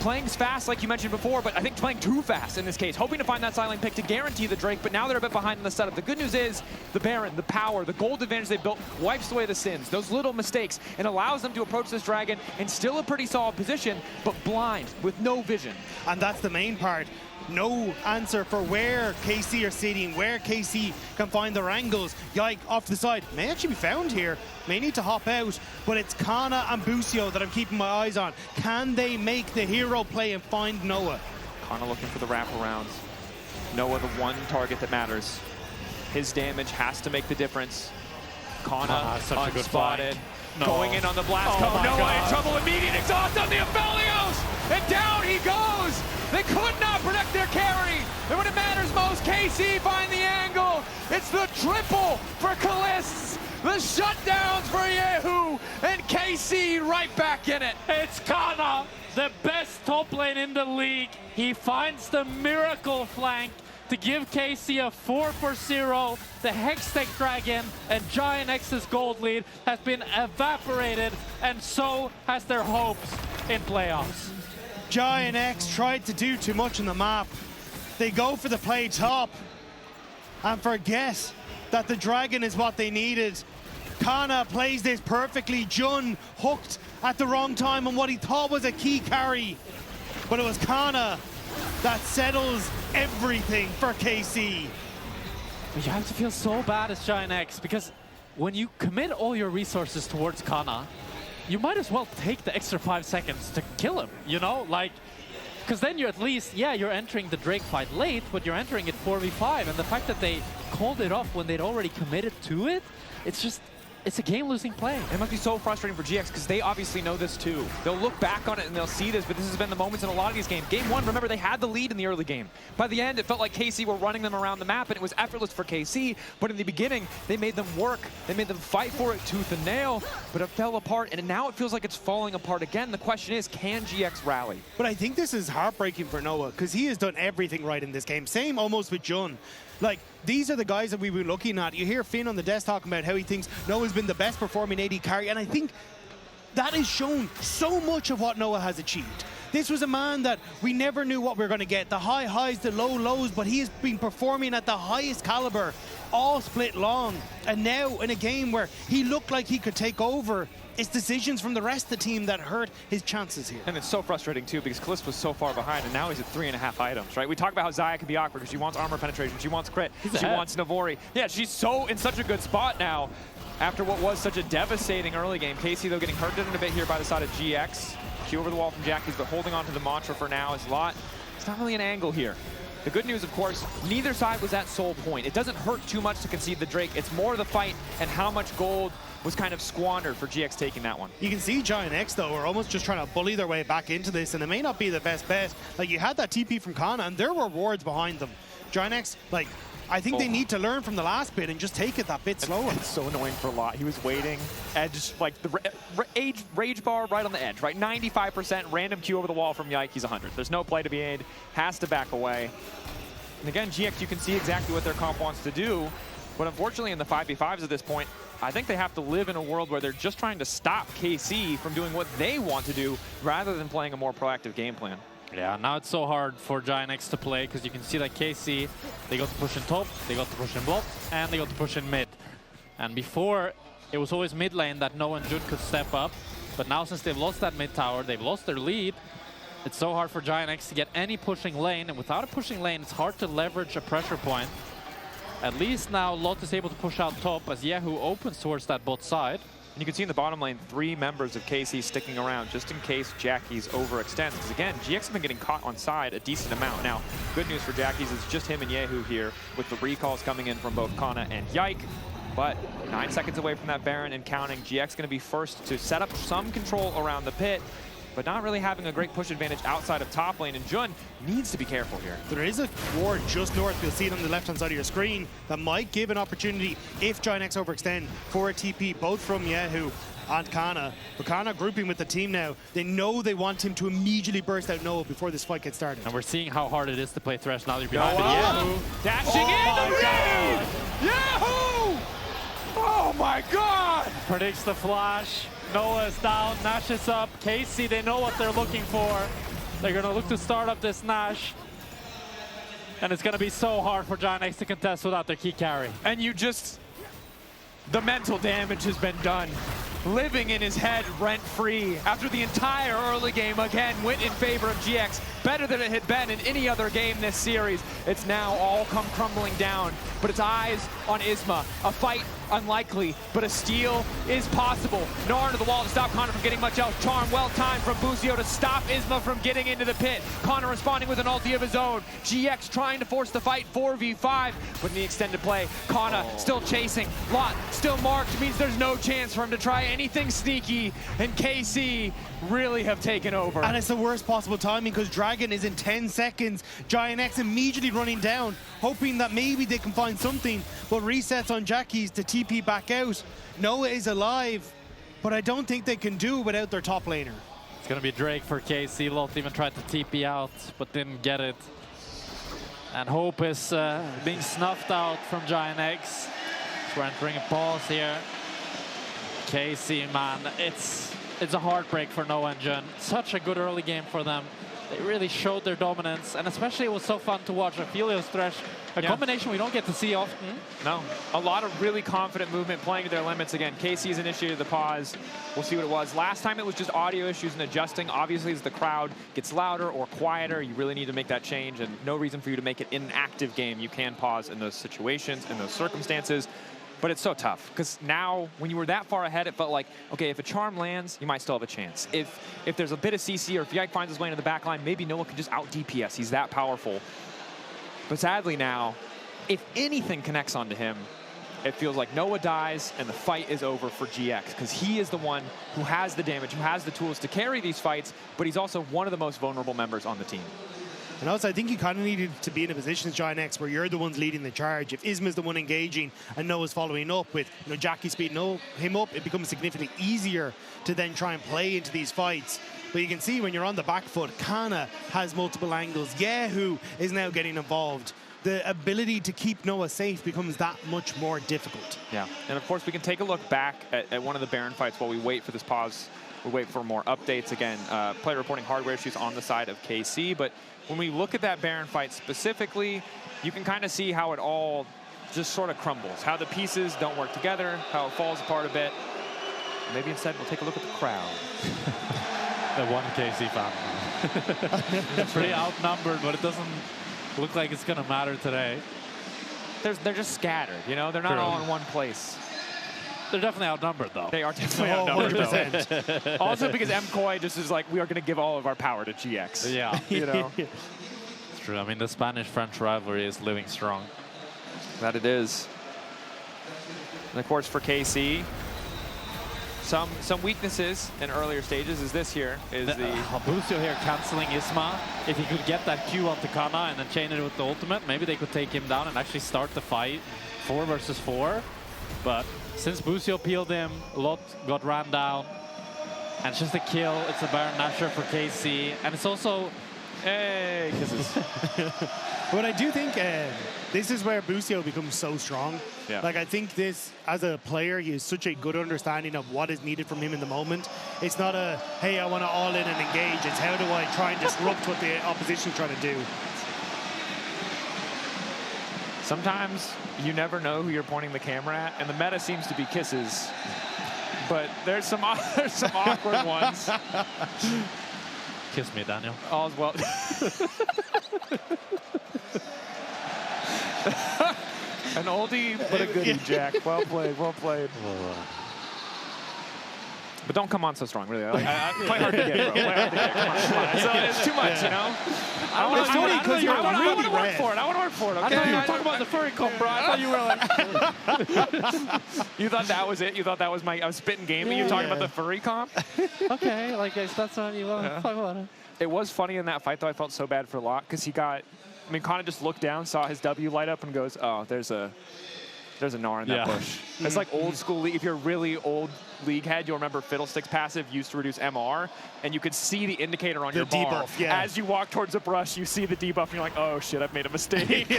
playing fast like you mentioned before, but I think playing too fast in this case, hoping to find that side lane pick to guarantee the Drake, but now they're a bit behind in the setup. The good news is the Baron, the power, the gold advantage they built wipes away the sins, those little mistakes, and allows them to approach this dragon in still a pretty solid position, but blind, with no vision. And that's the main part. No answer for where KC are sitting, where KC can find their angles. Yike off the side may actually be found here, may need to hop out, but it's Canna and Busio that I'm keeping my eyes on. Can they make the hero play and find Noah? Canna looking for the wraparounds. Noah the one target that matters. His damage has to make the difference. Canna unspotted. Going in on the blast cone. Noah in trouble. Immediate exhaust on the Aphelios! And down he goes! They could not protect their carry. And when it matters most, KC find the angle. It's the triple for Caliste. The shutdowns for kyeahoo. And KC right back in it. It's Canna, the best top lane in the league. He finds the miracle flank to give KC a 4-0. The Hextech Dragon and GIANTX's gold lead has been evaporated, and so has their hopes in playoffs. GIANTX tried to do too much on the map. They go for the play top and forget that the dragon is what they needed. Canna plays this perfectly. Jun hooked at the wrong time on what he thought was a key carry, but it was Canna that settles everything for KC. You have to feel so bad as GIANTX, because when you commit all your resources towards Canna, you might as well take the extra 5 seconds to kill him, you know? Like, because then you're at least, yeah, you're entering the Drake fight late, but you're entering it 4v5, and the fact that they called it off when they'd already committed to it, it's just, it's a game-losing play. It must be so frustrating for GX because they obviously know this too. They'll look back on it and they'll see this, but this has been the moments in a lot of these games. Game one, remember, they had the lead in the early game. By the end, it felt like KC were running them around the map and it was effortless for KC, but in the beginning, they made them work. They made them fight for it tooth and nail, but it fell apart, and now it feels like it's falling apart again. The question is, can GX rally? But I think this is heartbreaking for Noah because he has done everything right in this game. Same almost with Jun. Like, these are the guys that we were looking at. You hear Finn on the desk talking about how he thinks Noah's been the best performing AD carry, and I think that has shown so much of what Noah has achieved. This was a man that we never knew what we were going to get. The high highs, the low lows, but he has been performing at the highest caliber all split long. And now in a game where he looked like he could take over, it's decisions from the rest of the team that hurt his chances here. And it's so frustrating too because Caliste was so far behind and now he's at 3.5 items, right? We talk about how Xayah can be awkward because she wants armor penetration, she wants crit, she wants Naafiri. Yeah, she's so in such a good spot now after what was such a devastating early game. KC though getting hurt in a bit here by the side of GX. Q over the wall from Jackie's, but holding on to the mantra for now is Lot. It's not really an angle here. The good news, of course, neither side was at soul point. It doesn't hurt too much to concede the Drake. It's more the fight and how much gold was kind of squandered for GX taking that one. You can see GIANTX, though, are almost just trying to bully their way back into this, and it may not be the best bet. Like, you had that TP from Canna, and there were wards behind them. GIANTX, like, I think they need to learn from the last bit and just take it that bit slower. It's so annoying for Lot. He was waiting, edge, like the rage bar right on the edge, right? 95%, random Q over the wall from Yike, he's 100. There's no play to be made, has to back away. And again, GX, you can see exactly what their comp wants to do, but unfortunately in the 5v5s at this point, I think they have to live in a world where they're just trying to stop KC from doing what they want to do rather than playing a more proactive game plan. Yeah, now it's so hard for GIANTX to play because you can see that KC, they got to push in top, they got to push in bot, and they got to push in mid. And before, it was always mid lane that Noah and Jun could step up. But now since they've lost that mid tower, they've lost their lead, it's so hard for GIANTX to get any pushing lane. And without a pushing lane, it's hard to leverage a pressure point. At least now Lot is able to push out top as kyeahoo opens towards that bot side. And you can see in the bottom lane, 3 members of KC sticking around just in case Jackie's overextends. Because again, GX has been getting caught on side a decent amount. Now, good news for Jackie's is just him and kyeahoo here with the recalls coming in from both Canna and Yike. But 9 seconds away from that Baron and counting, GX going to be first to set up some control around the pit, but not really having a great push advantage outside of top lane. And Jun needs to be careful here. There is a ward just north, you'll see it on the left-hand side of your screen, that might give an opportunity if GIANTX overextend for a TP, both from kyeahoo and Canna. But Canna grouping with the team now. They know they want him to immediately burst out Noah before this fight gets started. And we're seeing how hard it is to play Thresh now. They're behind kyeahoo. Dashing in the read! kyeahoo! Oh my god! Predicts the flash. Noah is down, Nash is up. KC, they know what they're looking for. They're going to look to start up this Nash. And it's going to be so hard for GIANTX to contest without their key carry. And you just... The mental damage has been done. Living in his head rent-free after the entire early game again went in favor of GX. Better than it had been in any other game this series. It's now all come crumbling down, but it's eyes on Isma. A fight unlikely, but a steal is possible. Gnar to the wall to stop Connor from getting much else. Charm well timed from Busio to stop Isma from getting into the pit. Connor responding with an ulti of his own. GX trying to force the fight 4v5, but in the extended play, Canna still chasing. Lot still marked, means there's no chance for him to try anything sneaky, and KC really have taken over. And it's the worst possible timing because Dragon is in 10 seconds. GIANTX immediately running down, hoping that maybe they can find something, but resets on Jackies to TP back out. Noah is alive, but I don't think they can do it without their top laner. It's going to be Drake for KC. Lot even tried to TP out, but didn't get it. And Hope is being snuffed out from GIANTX. We're entering a pause here. KC, man, it's a heartbreak for No Engine. Such a good early game for them. They really showed their dominance, and especially it was so fun to watch Aphelios Thresh, a combination we don't get to see often. No, a lot of really confident movement, playing to their limits again. KC's initiated the pause. We'll see what it was. Last time it was just audio issues and adjusting. Obviously, as the crowd gets louder or quieter, you really need to make that change, and no reason for you to make it in an active game. You can pause in those situations, in those circumstances. But it's so tough, because now, when you were that far ahead, it felt like, okay, if a charm lands, you might still have a chance. If there's a bit of CC, or if Yike finds his way into the back line, maybe Noah can just out-DPS. He's that powerful. But sadly now, if anything connects onto him, it feels like Noah dies, and the fight is over for GX, because he is the one who has the damage, who has the tools to carry these fights, but he's also one of the most vulnerable members on the team. And also, I think you kind of needed to be in a position as GIANTX where you're the ones leading the charge. If Isma's the one engaging and Noah's following up with, Jackie speeding him up, it becomes significantly easier to then try and play into these fights. But you can see when you're on the back foot, Canna has multiple angles. kyeahoo is now getting involved. The ability to keep Noah safe becomes that much more difficult. Yeah, and of course we can take a look back at one of the Baron fights while we wait for this pause. We'll wait for more updates. Again, player reporting hardware issues on the side of KC, but when we look at that Baron fight specifically, you can kind of see how it all just sort of crumbles, how the pieces don't work together, how it falls apart a bit. Maybe instead we'll take a look at the crowd. The one KC fan. Pretty outnumbered, but it doesn't look like it's going to matter today. They're just scattered, They're not all in one place. They're definitely outnumbered, though. They are definitely outnumbered, 100%. Also because MCoy just is like, we are going to give all of our power to GX. Yeah. It's true. I mean, the Spanish-French rivalry is living strong. That it is. And of course, for KC, some weaknesses in earlier stages is this here. Is the Busio here canceling Isma. If he could get that Q onto Canna and then chain it with the ultimate, maybe they could take him down and actually start the fight 4 versus 4. But since Busio peeled him, Lot got ran down, and it's just a kill. It's a Baron Nashor for KC, and it's also, hey, kisses. But I do think this is where Busio becomes so strong. Yeah. Like, I think this, as a player, he has such a good understanding of what is needed from him in the moment. It's not a, hey, I want to all in and engage. It's how do I try and disrupt what the opposition's trying to do. Sometimes you never know who you're pointing the camera at, and the meta seems to be kisses. But there's some awkward ones. Kiss me, Daniel. All's well. An oldie, but a goodie, Jack. Well played, well played. But don't come on so strong, really. Play hard to get, bro. Play hard to get. Come on. So it's too much, I want to work for it. I want to work for it, okay? I thought you were talking about the furry comp, bro. I thought you were like... You thought that was it? You thought that was I was spitting game and you were talking about the furry comp? Okay, like, that's what you want to talk about it. It was funny in that fight, though. I felt so bad for Lot, because he got... Canna just looked down, saw his W light up, and goes, oh, there's a Gnar in that bush. It's like old school. If you're really old League head, you'll remember Fiddlestick's passive used to reduce MR, and you could see the indicator on your bar. Debuff, yeah. As you walk towards a brush, you see the debuff, and you're like, oh shit, I've made a mistake.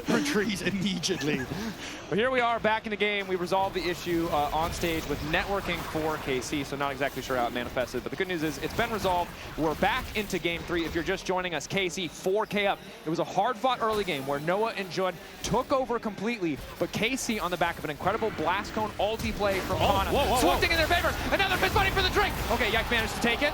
Retreat immediately. But here we are back in the game. We resolved the issue on stage with networking for KC, so not exactly sure how it manifested, but the good news is it's been resolved. We're back into game 3. If you're just joining us, KC 4K up. It was a hard-fought early game where Noah and Jun took over completely, but KC on the back of an incredible Blast Cone ulti play from Canna. Swooping in their favor. Another fist fighting for the drink. Okay, Yike managed to take it.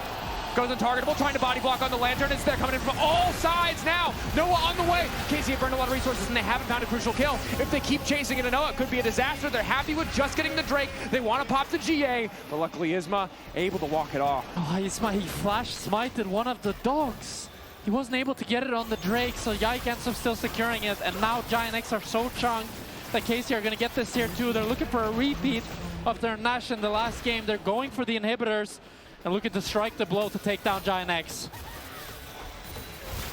Goes untargetable, trying to body block on the Lantern. It's there coming in from all sides now. Noah on the way. KC have burned a lot of resources and they haven't found a crucial kill. If they keep chasing into Noah, it could be a disaster. They're happy with just getting the Drake. They want to pop the GA, but luckily Isma able to walk it off. Oh, Isma, he flash smited one of the dogs. He wasn't able to get it on the Drake, so Yike ends up still securing it. And now GIANTX are so chunked that KC are going to get this tier 2. They're looking for a repeat of their Nash in the last game. They're going for the inhibitors and looking to strike the blow to take down GIANTX.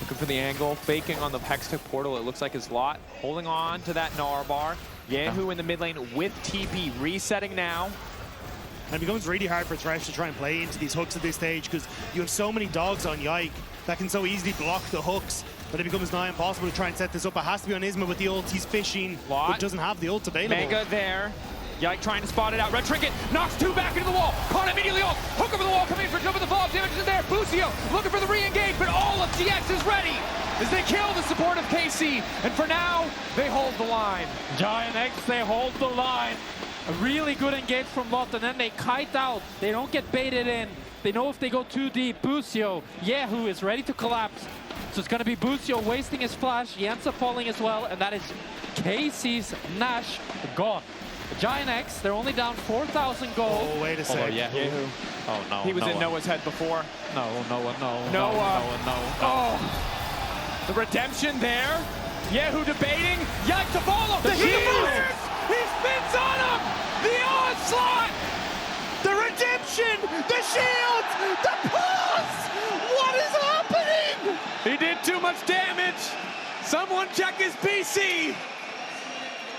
Looking for the angle, faking on the Hextech portal. It looks like his lot holding on to that Gnar bar. kyeahoo in the mid lane with TP, resetting now. And it becomes really hard for Thresh to try and play into these hooks at this stage because you have so many dogs on Yike that can so easily block the hooks that it becomes nigh impossible to try and set this up. It has to be on Isma with the ult. He's fishing, but doesn't have the ult available. Mega there. Yike trying to spot it out. Red Trinket knocks 2 back into the wall. Caught immediately ult. Hook over the wall, coming in for jump of the fall. Damage is there. Busio looking for the re-engage, but all of GX is ready as they kill the support of KC. And for now, they hold the line. GIANTX, they hold the line. A really good engage from Lot, and then they kite out. They don't get baited in. They know if they go too deep. Busio, kyeahoo is ready to collapse. So it's going to be Busio wasting his flash. He ends up falling as well, and that is KC's Nash gone. GIANTX, they're only down 4,000 gold. Oh, wait a sec. kyeahoo. Oh, no. He was in Noah's head before. No. Oh, the redemption there. kyeahoo debating. Yike to follow. The shield! He spins on him. The onslaught. The redemption! The shield! The pulse! What is happening? He did too much damage. Someone check his PC.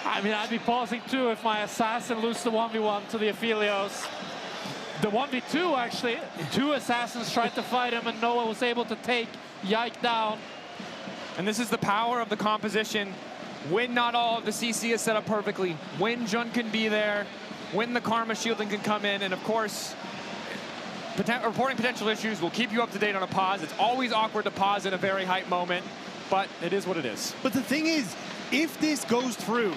I mean, I'd be pausing too if my assassin loses the 1v1 to the Aphelios. The 1v2, actually, 2 assassins tried to fight him, and Noah was able to take Yike down. And this is the power of the composition. When not all of the CC is set up perfectly, when Jun can be there, when the Karma shielding can come in, and of course, reporting potential issues will keep you up to date on a pause. It's always awkward to pause in a very hype moment, but it is what it is. But the thing is, if this goes through,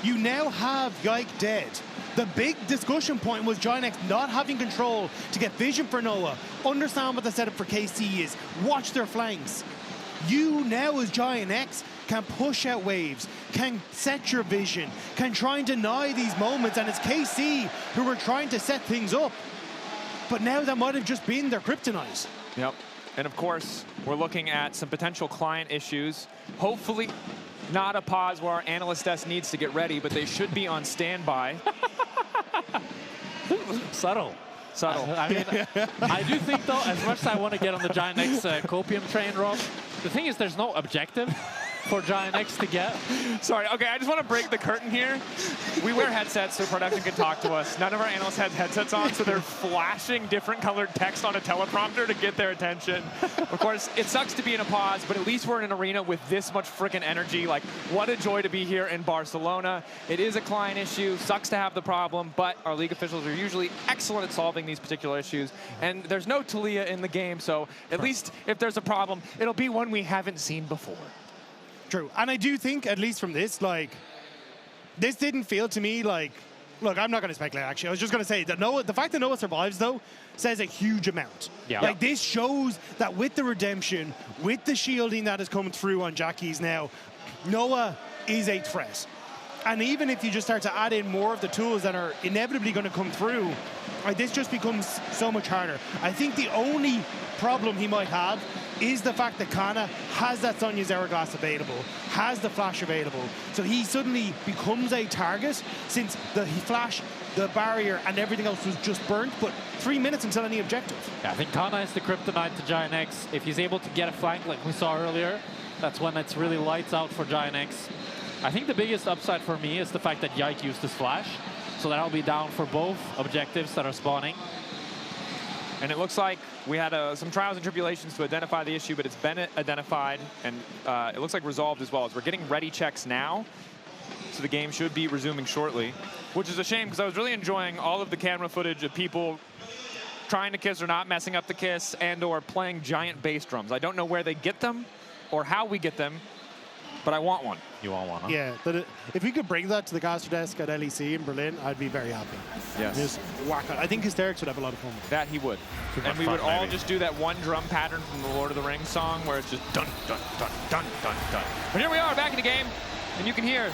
you now have Yike dead. The big discussion point was GIANTX not having control to get vision for Noah, understand what the setup for KC is, watch their flanks. You now as GIANTX can push out waves, can set your vision, can try and deny these moments, and it's KC who are trying to set things up. But now that might have just been their kryptonite. Yep. And of course, we're looking at some potential client issues. Hopefully not a pause where our analyst desk needs to get ready, but they should be on standby. Subtle. I mean, I do think, though, as much as I want to get on the GIANTX copium train, Rob, the thing is there's no objective for GIANTX to get. Sorry, okay, I just want to break the curtain here. We wear headsets so production can talk to us. None of our analysts have headsets on, so they're flashing different colored text on a teleprompter to get their attention. Of course, it sucks to be in a pause, but at least we're in an arena with this much freaking energy. Like, what a joy to be here in Barcelona. It is a client issue, sucks to have the problem, but our league officials are usually excellent at solving these particular issues. And there's no Talia in the game, so at least if there's a problem, it'll be one we haven't seen before. True. And I do think, at least from this, like, this didn't feel to me like, look, I'm not going to speculate, actually. I was just going to say that Noah, the fact that Noah survives, though, says a huge amount. Yeah. Like, this shows that with the redemption, with the shielding that is coming through on Jackies now, Noah is a threat. And even if you just start to add in more of the tools that are inevitably going to come through, like, this just becomes so much harder. I think the only problem he might have is the fact that Canna has that Sonya's Hourglass available, has the flash available. So he suddenly becomes a target since the flash, the barrier, and everything else was just burnt, but 3 minutes until any objective. Yeah, I think Canna is the kryptonite to GIANTX. If he's able to get a flank like we saw earlier, that's when it's really lights out for GIANTX. I think the biggest upside for me is the fact that Yike used his flash. So that'll be down for both objectives that are spawning. And it looks like we had some trials and tribulations to identify the issue, but it's been identified, and it looks like resolved as well. As we're getting ready checks now, so the game should be resuming shortly, which is a shame because I was really enjoying all of the camera footage of people trying to kiss or not messing up the kiss and or playing giant bass drums. I don't know where they get them or how we get them, but I want one. You want one, huh? Yeah, if we could bring that to the caster desk at LEC in Berlin, I'd be very happy. Yes. Just whack it. I think Hysterics would have a lot of fun with That he would. And we would all just do that one drum pattern from the Lord of the Rings song where it's just dun, dun, dun, dun, dun, dun. But here we are back in the game, and you can hear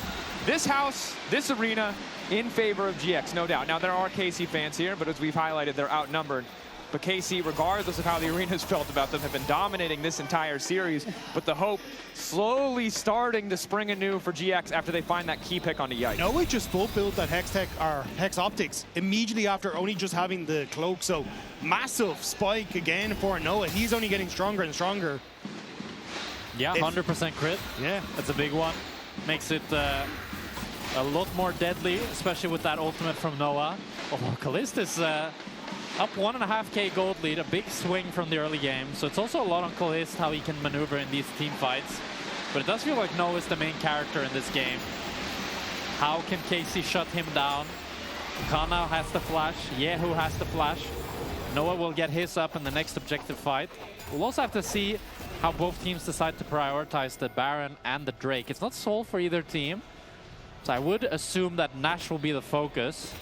this house, this arena, in favor of GX, no doubt. Now, there are KC fans here, but as we've highlighted, they're outnumbered. But KC, regardless of how the arena's felt about them, have been dominating this entire series. But the hope slowly starting to spring anew for GX after they find that key pick onto Yike. Noah just full built that Hex Tech or Hex Optics immediately after only just having the cloak. So massive spike again for Noah. He's only getting stronger and stronger. Yeah, 100% crit. Yeah. That's a big one. Makes it a lot more deadly, especially with that ultimate from Noah. Oh, Caliste is up 1.5k gold lead, a big swing from the early game. So it's also a lot on Caliste, how he can maneuver in these team fights. But it does feel like Noah is the main character in this game. How can KC shut him down? Canna has the flash, kyeahoo has the flash. Noah will get his up in the next objective fight. We'll also have to see how both teams decide to prioritize the Baron and the Drake. It's not sold for either team, so I would assume that Nash will be the focus.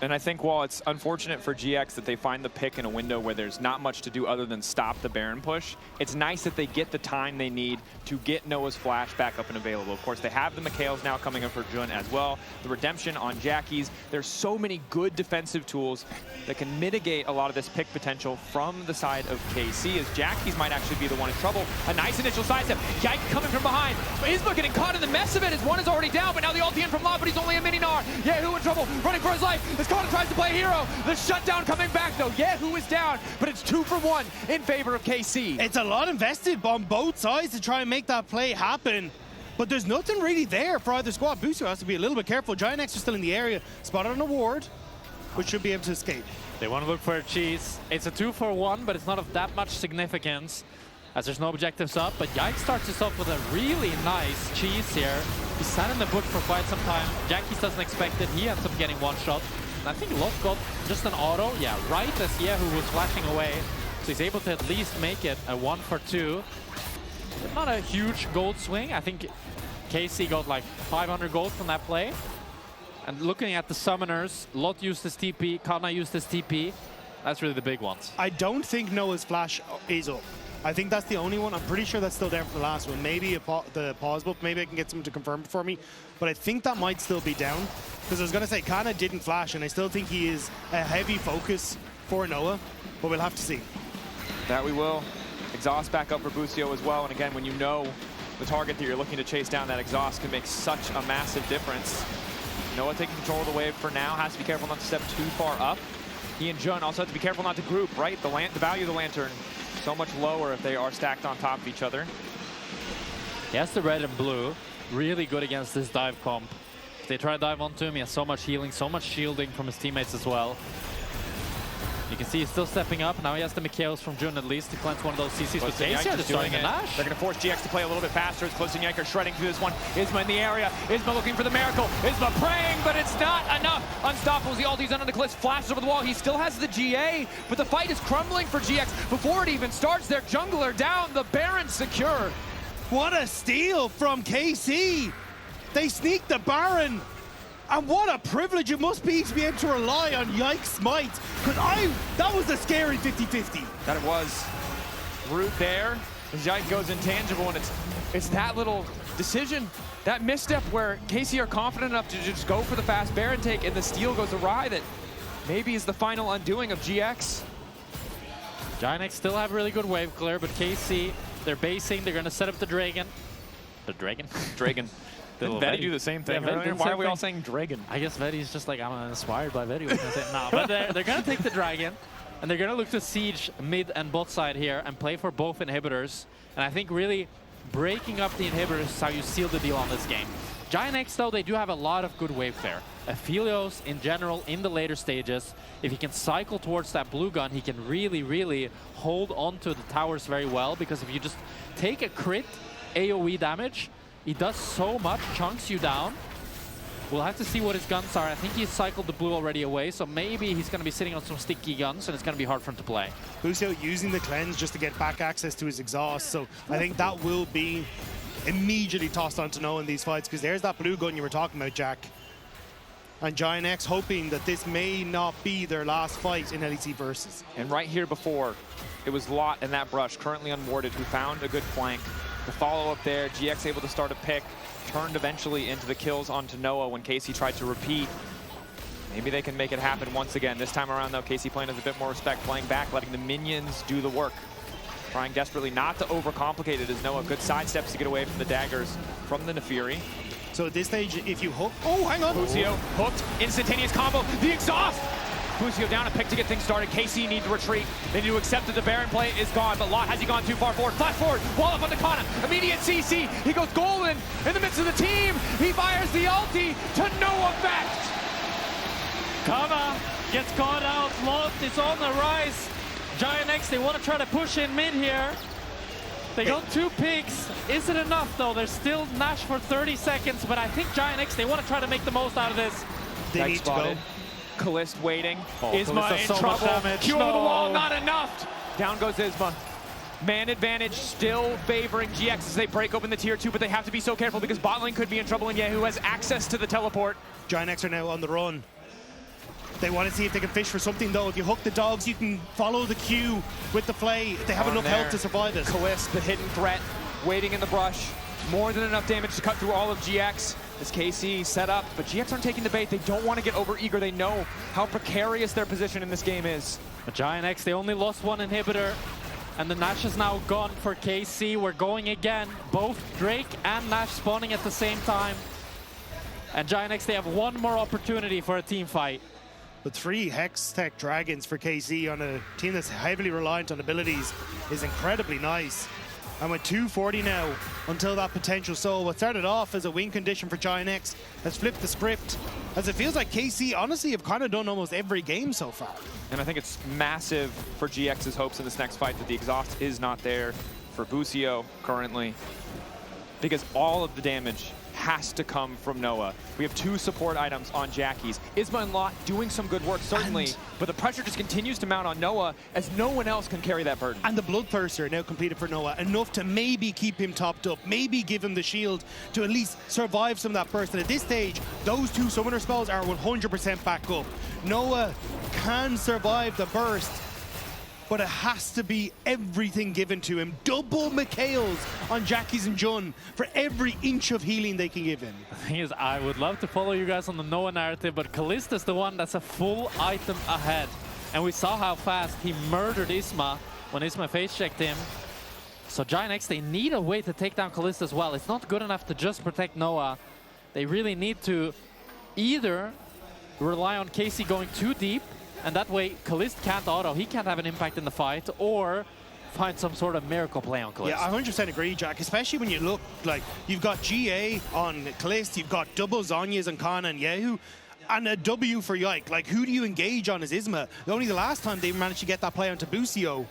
And I think while it's unfortunate for GX that they find the pick in a window where there's not much to do other than stop the Baron push, it's nice that they get the time they need to get Noah's flash back up and available. Of course, they have the Mikhails now coming up for Jun as well. The redemption on Jackies. There's so many good defensive tools that can mitigate a lot of this pick potential from the side of KC, as Jackies might actually be the one in trouble. A nice initial sidestep. Yike coming from behind. Isma getting caught in the mess of it as one is already down, but now the ulti in from Laure, but he's only a mini Gnar. Yahoo in trouble, running for his life. Canna tries to play hero. The shutdown coming back though. Yahoo is down, but it's 2 for 1 in favor of KC. It's a lot invested on both sides to try and make that play happen. But there's nothing really there for either squad. Busio has to be a little bit careful. GIANTX are still in the area. Spotted on a ward, which should be able to escape. They want to look for a cheese. It's a 2 for 1, but it's not of that much significance as there's no objectives up. But Yike starts us off with a really nice cheese here. He's sat in the book for quite some time. Jackies doesn't expect it. He ends up getting one shot. And I think Lot got just an auto. Yeah, right as Yahoo was flashing away. So he's able to at least make it a 1 for 2. But not a huge gold swing. I think KC got like 500 gold from that play. And looking at the summoners, Lot used his TP, Canna used his TP. That's really the big ones. I don't think Noah's flash is up. I think that's the only one. I'm pretty sure that's still down from the last one. Maybe the pause book, maybe I can get someone to confirm it for me. But I think that might still be down. Because I was going to say, Canna didn't flash, and I still think he is a heavy focus for Noah. But we'll have to see. That we will. Exhaust back up for Busio as well. And again, when you know the target that you're looking to chase down, that exhaust can make such a massive difference. Noah taking control of the wave for now. Has to be careful not to step too far up. He and Jun also have to be careful not to group, right? The value of the Lantern so much lower if they are stacked on top of each other. He has the red and blue. Really good against this dive comp. If they try to dive onto him, he has so much healing, so much shielding from his teammates as well. You can see he's still stepping up. Now he has the Mikhails from Jun at least to cleanse one of those CCs. But KC is doing it. They're going to force GX to play a little bit faster. It's Caliste and Yike are shredding through this one. Isma in the area. Isma looking for the miracle. Isma praying, but it's not enough. Unstoppable. The ulti's under the Caliste. Flashes over the wall. He still has the GA, but the fight is crumbling for GX. Before it even starts, their jungler down. The Baron secure. What a steal from KC. They sneak the Baron. And what a privilege it must be to be able to rely on Yike's smite. Because that was a scary 50-50. That it was. Root there. As Yike goes intangible, and it's that little decision, that misstep where KC are confident enough to just go for the fast Baron take, and the steal goes awry that maybe is the final undoing of GX. GIANTX still have really good wave clear, but KC, they're basing, they're going to set up the Dragon. The Dragon? Dragon. Didn't Vedi do the same thing? Yeah, Why are we all saying Dragon? I guess Vedi's just like, I'm inspired by Vedi. No, but they're going to take the Dragon, and they're going to look to siege mid and bot side here and play for both inhibitors. And I think really breaking up the inhibitors is how you seal the deal on this game. GIANTX, though, they do have a lot of good wave fare. Aphelios, in general, in the later stages, if he can cycle towards that blue gun, he can really, really hold onto the towers very well, because if you just take a crit AoE damage, he does so much, chunks you down. We'll have to see what his guns are. I think he's cycled the blue already away, so maybe he's going to be sitting on some sticky guns, and it's going to be hard for him to play. Busio using the cleanse just to get back access to his exhaust, so I think that will be immediately tossed onto Noah in these fights, because there's that blue gun you were talking about, Jack. And GIANTX hoping that this may not be their last fight in LEC Versus. And right here before, it was Lot and that brush, currently unwarded, who found a good flank. The follow-up there, GX able to start a pick, turned eventually into the kills onto Noah when KC tried to repeat. Maybe they can make it happen once again. This time around, though, KC playing with a bit more respect, playing back, letting the minions do the work. Trying desperately not to overcomplicate it as Noah good sidesteps to get away from the daggers from the Naafiri. So at this stage, if you hook... Oh, hang on! Busio hooked, instantaneous combo, the exhaust! Busio down a pick to get things started. KC need to retreat. They need to accept that the Baron play is gone, but Lot, has he gone too far forward? Flash forward, wall up on the Canna, immediate CC. He goes golden in the midst of the team. He fires the ulti to no effect. Canna gets caught out. Lot is on the rise. GIANTX, they want to try to push in mid here. They got 2 picks. Is it enough, though? There's still Nash for 30 seconds, but I think GIANTX, they want to try to make the most out of this. They need to go. Caliste waiting. Oh, Isma in so trouble. Q over the wall, No. not enough. Down goes Isma. Man advantage still favoring GX as they break open the tier 2, but they have to be so careful because bot lane could be in trouble, and kyeahoo has access to the teleport. GIANTX are now on the run. They want to see if they can fish for something, though. If you hook the dogs, you can follow the Q with the flay. They have enough health to survive it. Caliste, the hidden threat, waiting in the brush. More than enough damage to cut through all of GX. As KC set up, but GX aren't taking the bait. They don't want to get over eager. They know how precarious their position in this game is. But GIANTX, they only lost 1 inhibitor, and the Nash is now gone for KC. We're going again. Both Drake and Nash spawning at the same time. And GIANTX, they have 1 more opportunity for a team fight. But 3 Hextech Dragons for KC on a team that's heavily reliant on abilities is incredibly nice. And with 240 now until that potential soul, what started off as a win condition for GIANTX has flipped the script, as it feels like KC honestly have kind of done almost every game so far. And I think it's massive for GX's hopes in this next fight that the exhaust is not there for Busio currently, because all of the damage has to come from Noah. We have 2 support items on Jackies. Isma and Lot doing some good work, certainly, but the pressure just continues to mount on Noah as no one else can carry that burden. And the Bloodthirster now completed for Noah, enough to maybe keep him topped up, maybe give him the shield to at least survive some of that burst. And at this stage, those 2 summoner spells are 100% back up. Noah can survive the burst, but it has to be everything given to him. Double McHale's on Jackies and Jun for every inch of healing they can give him. The thing is, I would love to follow you guys on the Noah narrative, but Caliste is the one that's a full item ahead. And we saw how fast he murdered Isma when Isma face-checked him. So GIANTX, they need a way to take down Caliste as well. It's not good enough to just protect Noah. They really need to either rely on KC going too deep, and that way Caliste can't auto, he can't have an impact in the fight, or find some sort of miracle play on Caliste. Yeah, I 100% agree, Jack, especially when you look like you've got GA on Caliste, you've got double Zhonya's on Canna and kyeahoo, and a W for Yike. Like, who do you engage on as Isma? Only the last time they managed to get that play onto Busio,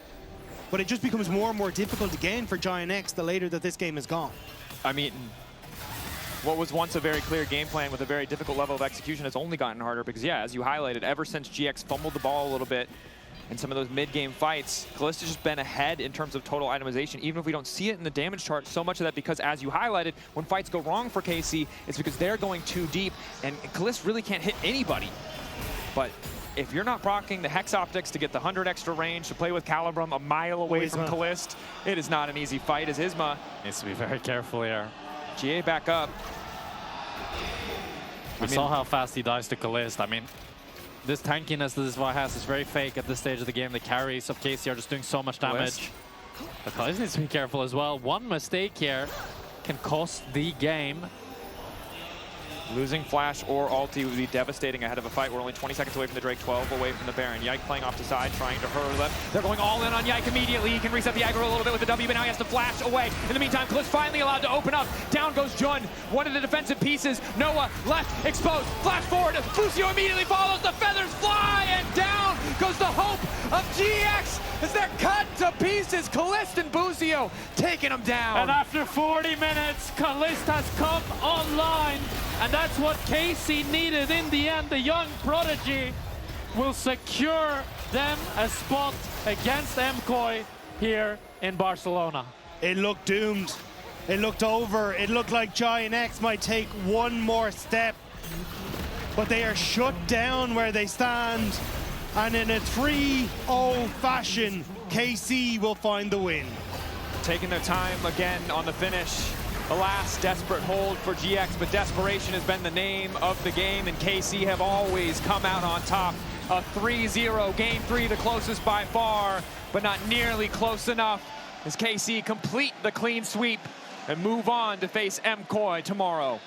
but it just becomes more and more difficult again for GIANTX the later that this game is gone. I mean, what was once a very clear game plan with a very difficult level of execution has only gotten harder because, yeah, as you highlighted, ever since GX fumbled the ball a little bit in some of those mid-game fights, Caliste has just been ahead in terms of total itemization, even if we don't see it in the damage chart. So much of that because, as you highlighted, when fights go wrong for KC, it's because they're going too deep, and Caliste really can't hit anybody. But if you're not proccing the Hex Optics to get the 100 extra range to play with Calibrum a mile away from Caliste, it is not an easy fight as Isma Needs to be very careful here. GA back up. We saw how fast he dies to Caliste. I mean, this tankiness that this Vi has is very fake at this stage of the game. The carries of KC are just doing so much damage. But Caliste needs to be careful as well. One mistake here can cost the game. Losing Flash or ulti would be devastating ahead of a fight. We're only 20 seconds away from the Drake, 12 away from the Baron. Yike playing off the side, trying to hurl them. They're going all in on Yike immediately. He can reset the aggro a little bit with the W, but now he has to flash away. In the meantime, Caliste finally allowed to open up. Down goes Jun, one of the defensive pieces. Noah left, exposed, flash forward. Busio immediately follows. The feathers fly, and down goes the hope of GX as they're cut to pieces. Caliste and Busio taking them down. And after 40 minutes, Caliste has come online, and that's what KC needed in the end. The young prodigy will secure them a spot against MKOI here in Barcelona. It looked doomed. It looked over. It looked like GIANTX might take one more step, but they are shut down where they stand. And in a 3-0 fashion, KC will find the win. Taking their time again on the finish. The last desperate hold for GX, but desperation has been the name of the game, and KC have always come out on top. A 3-0, game 3, the closest by far, but not nearly close enough as KC complete the clean sweep and move on to face MKOI tomorrow.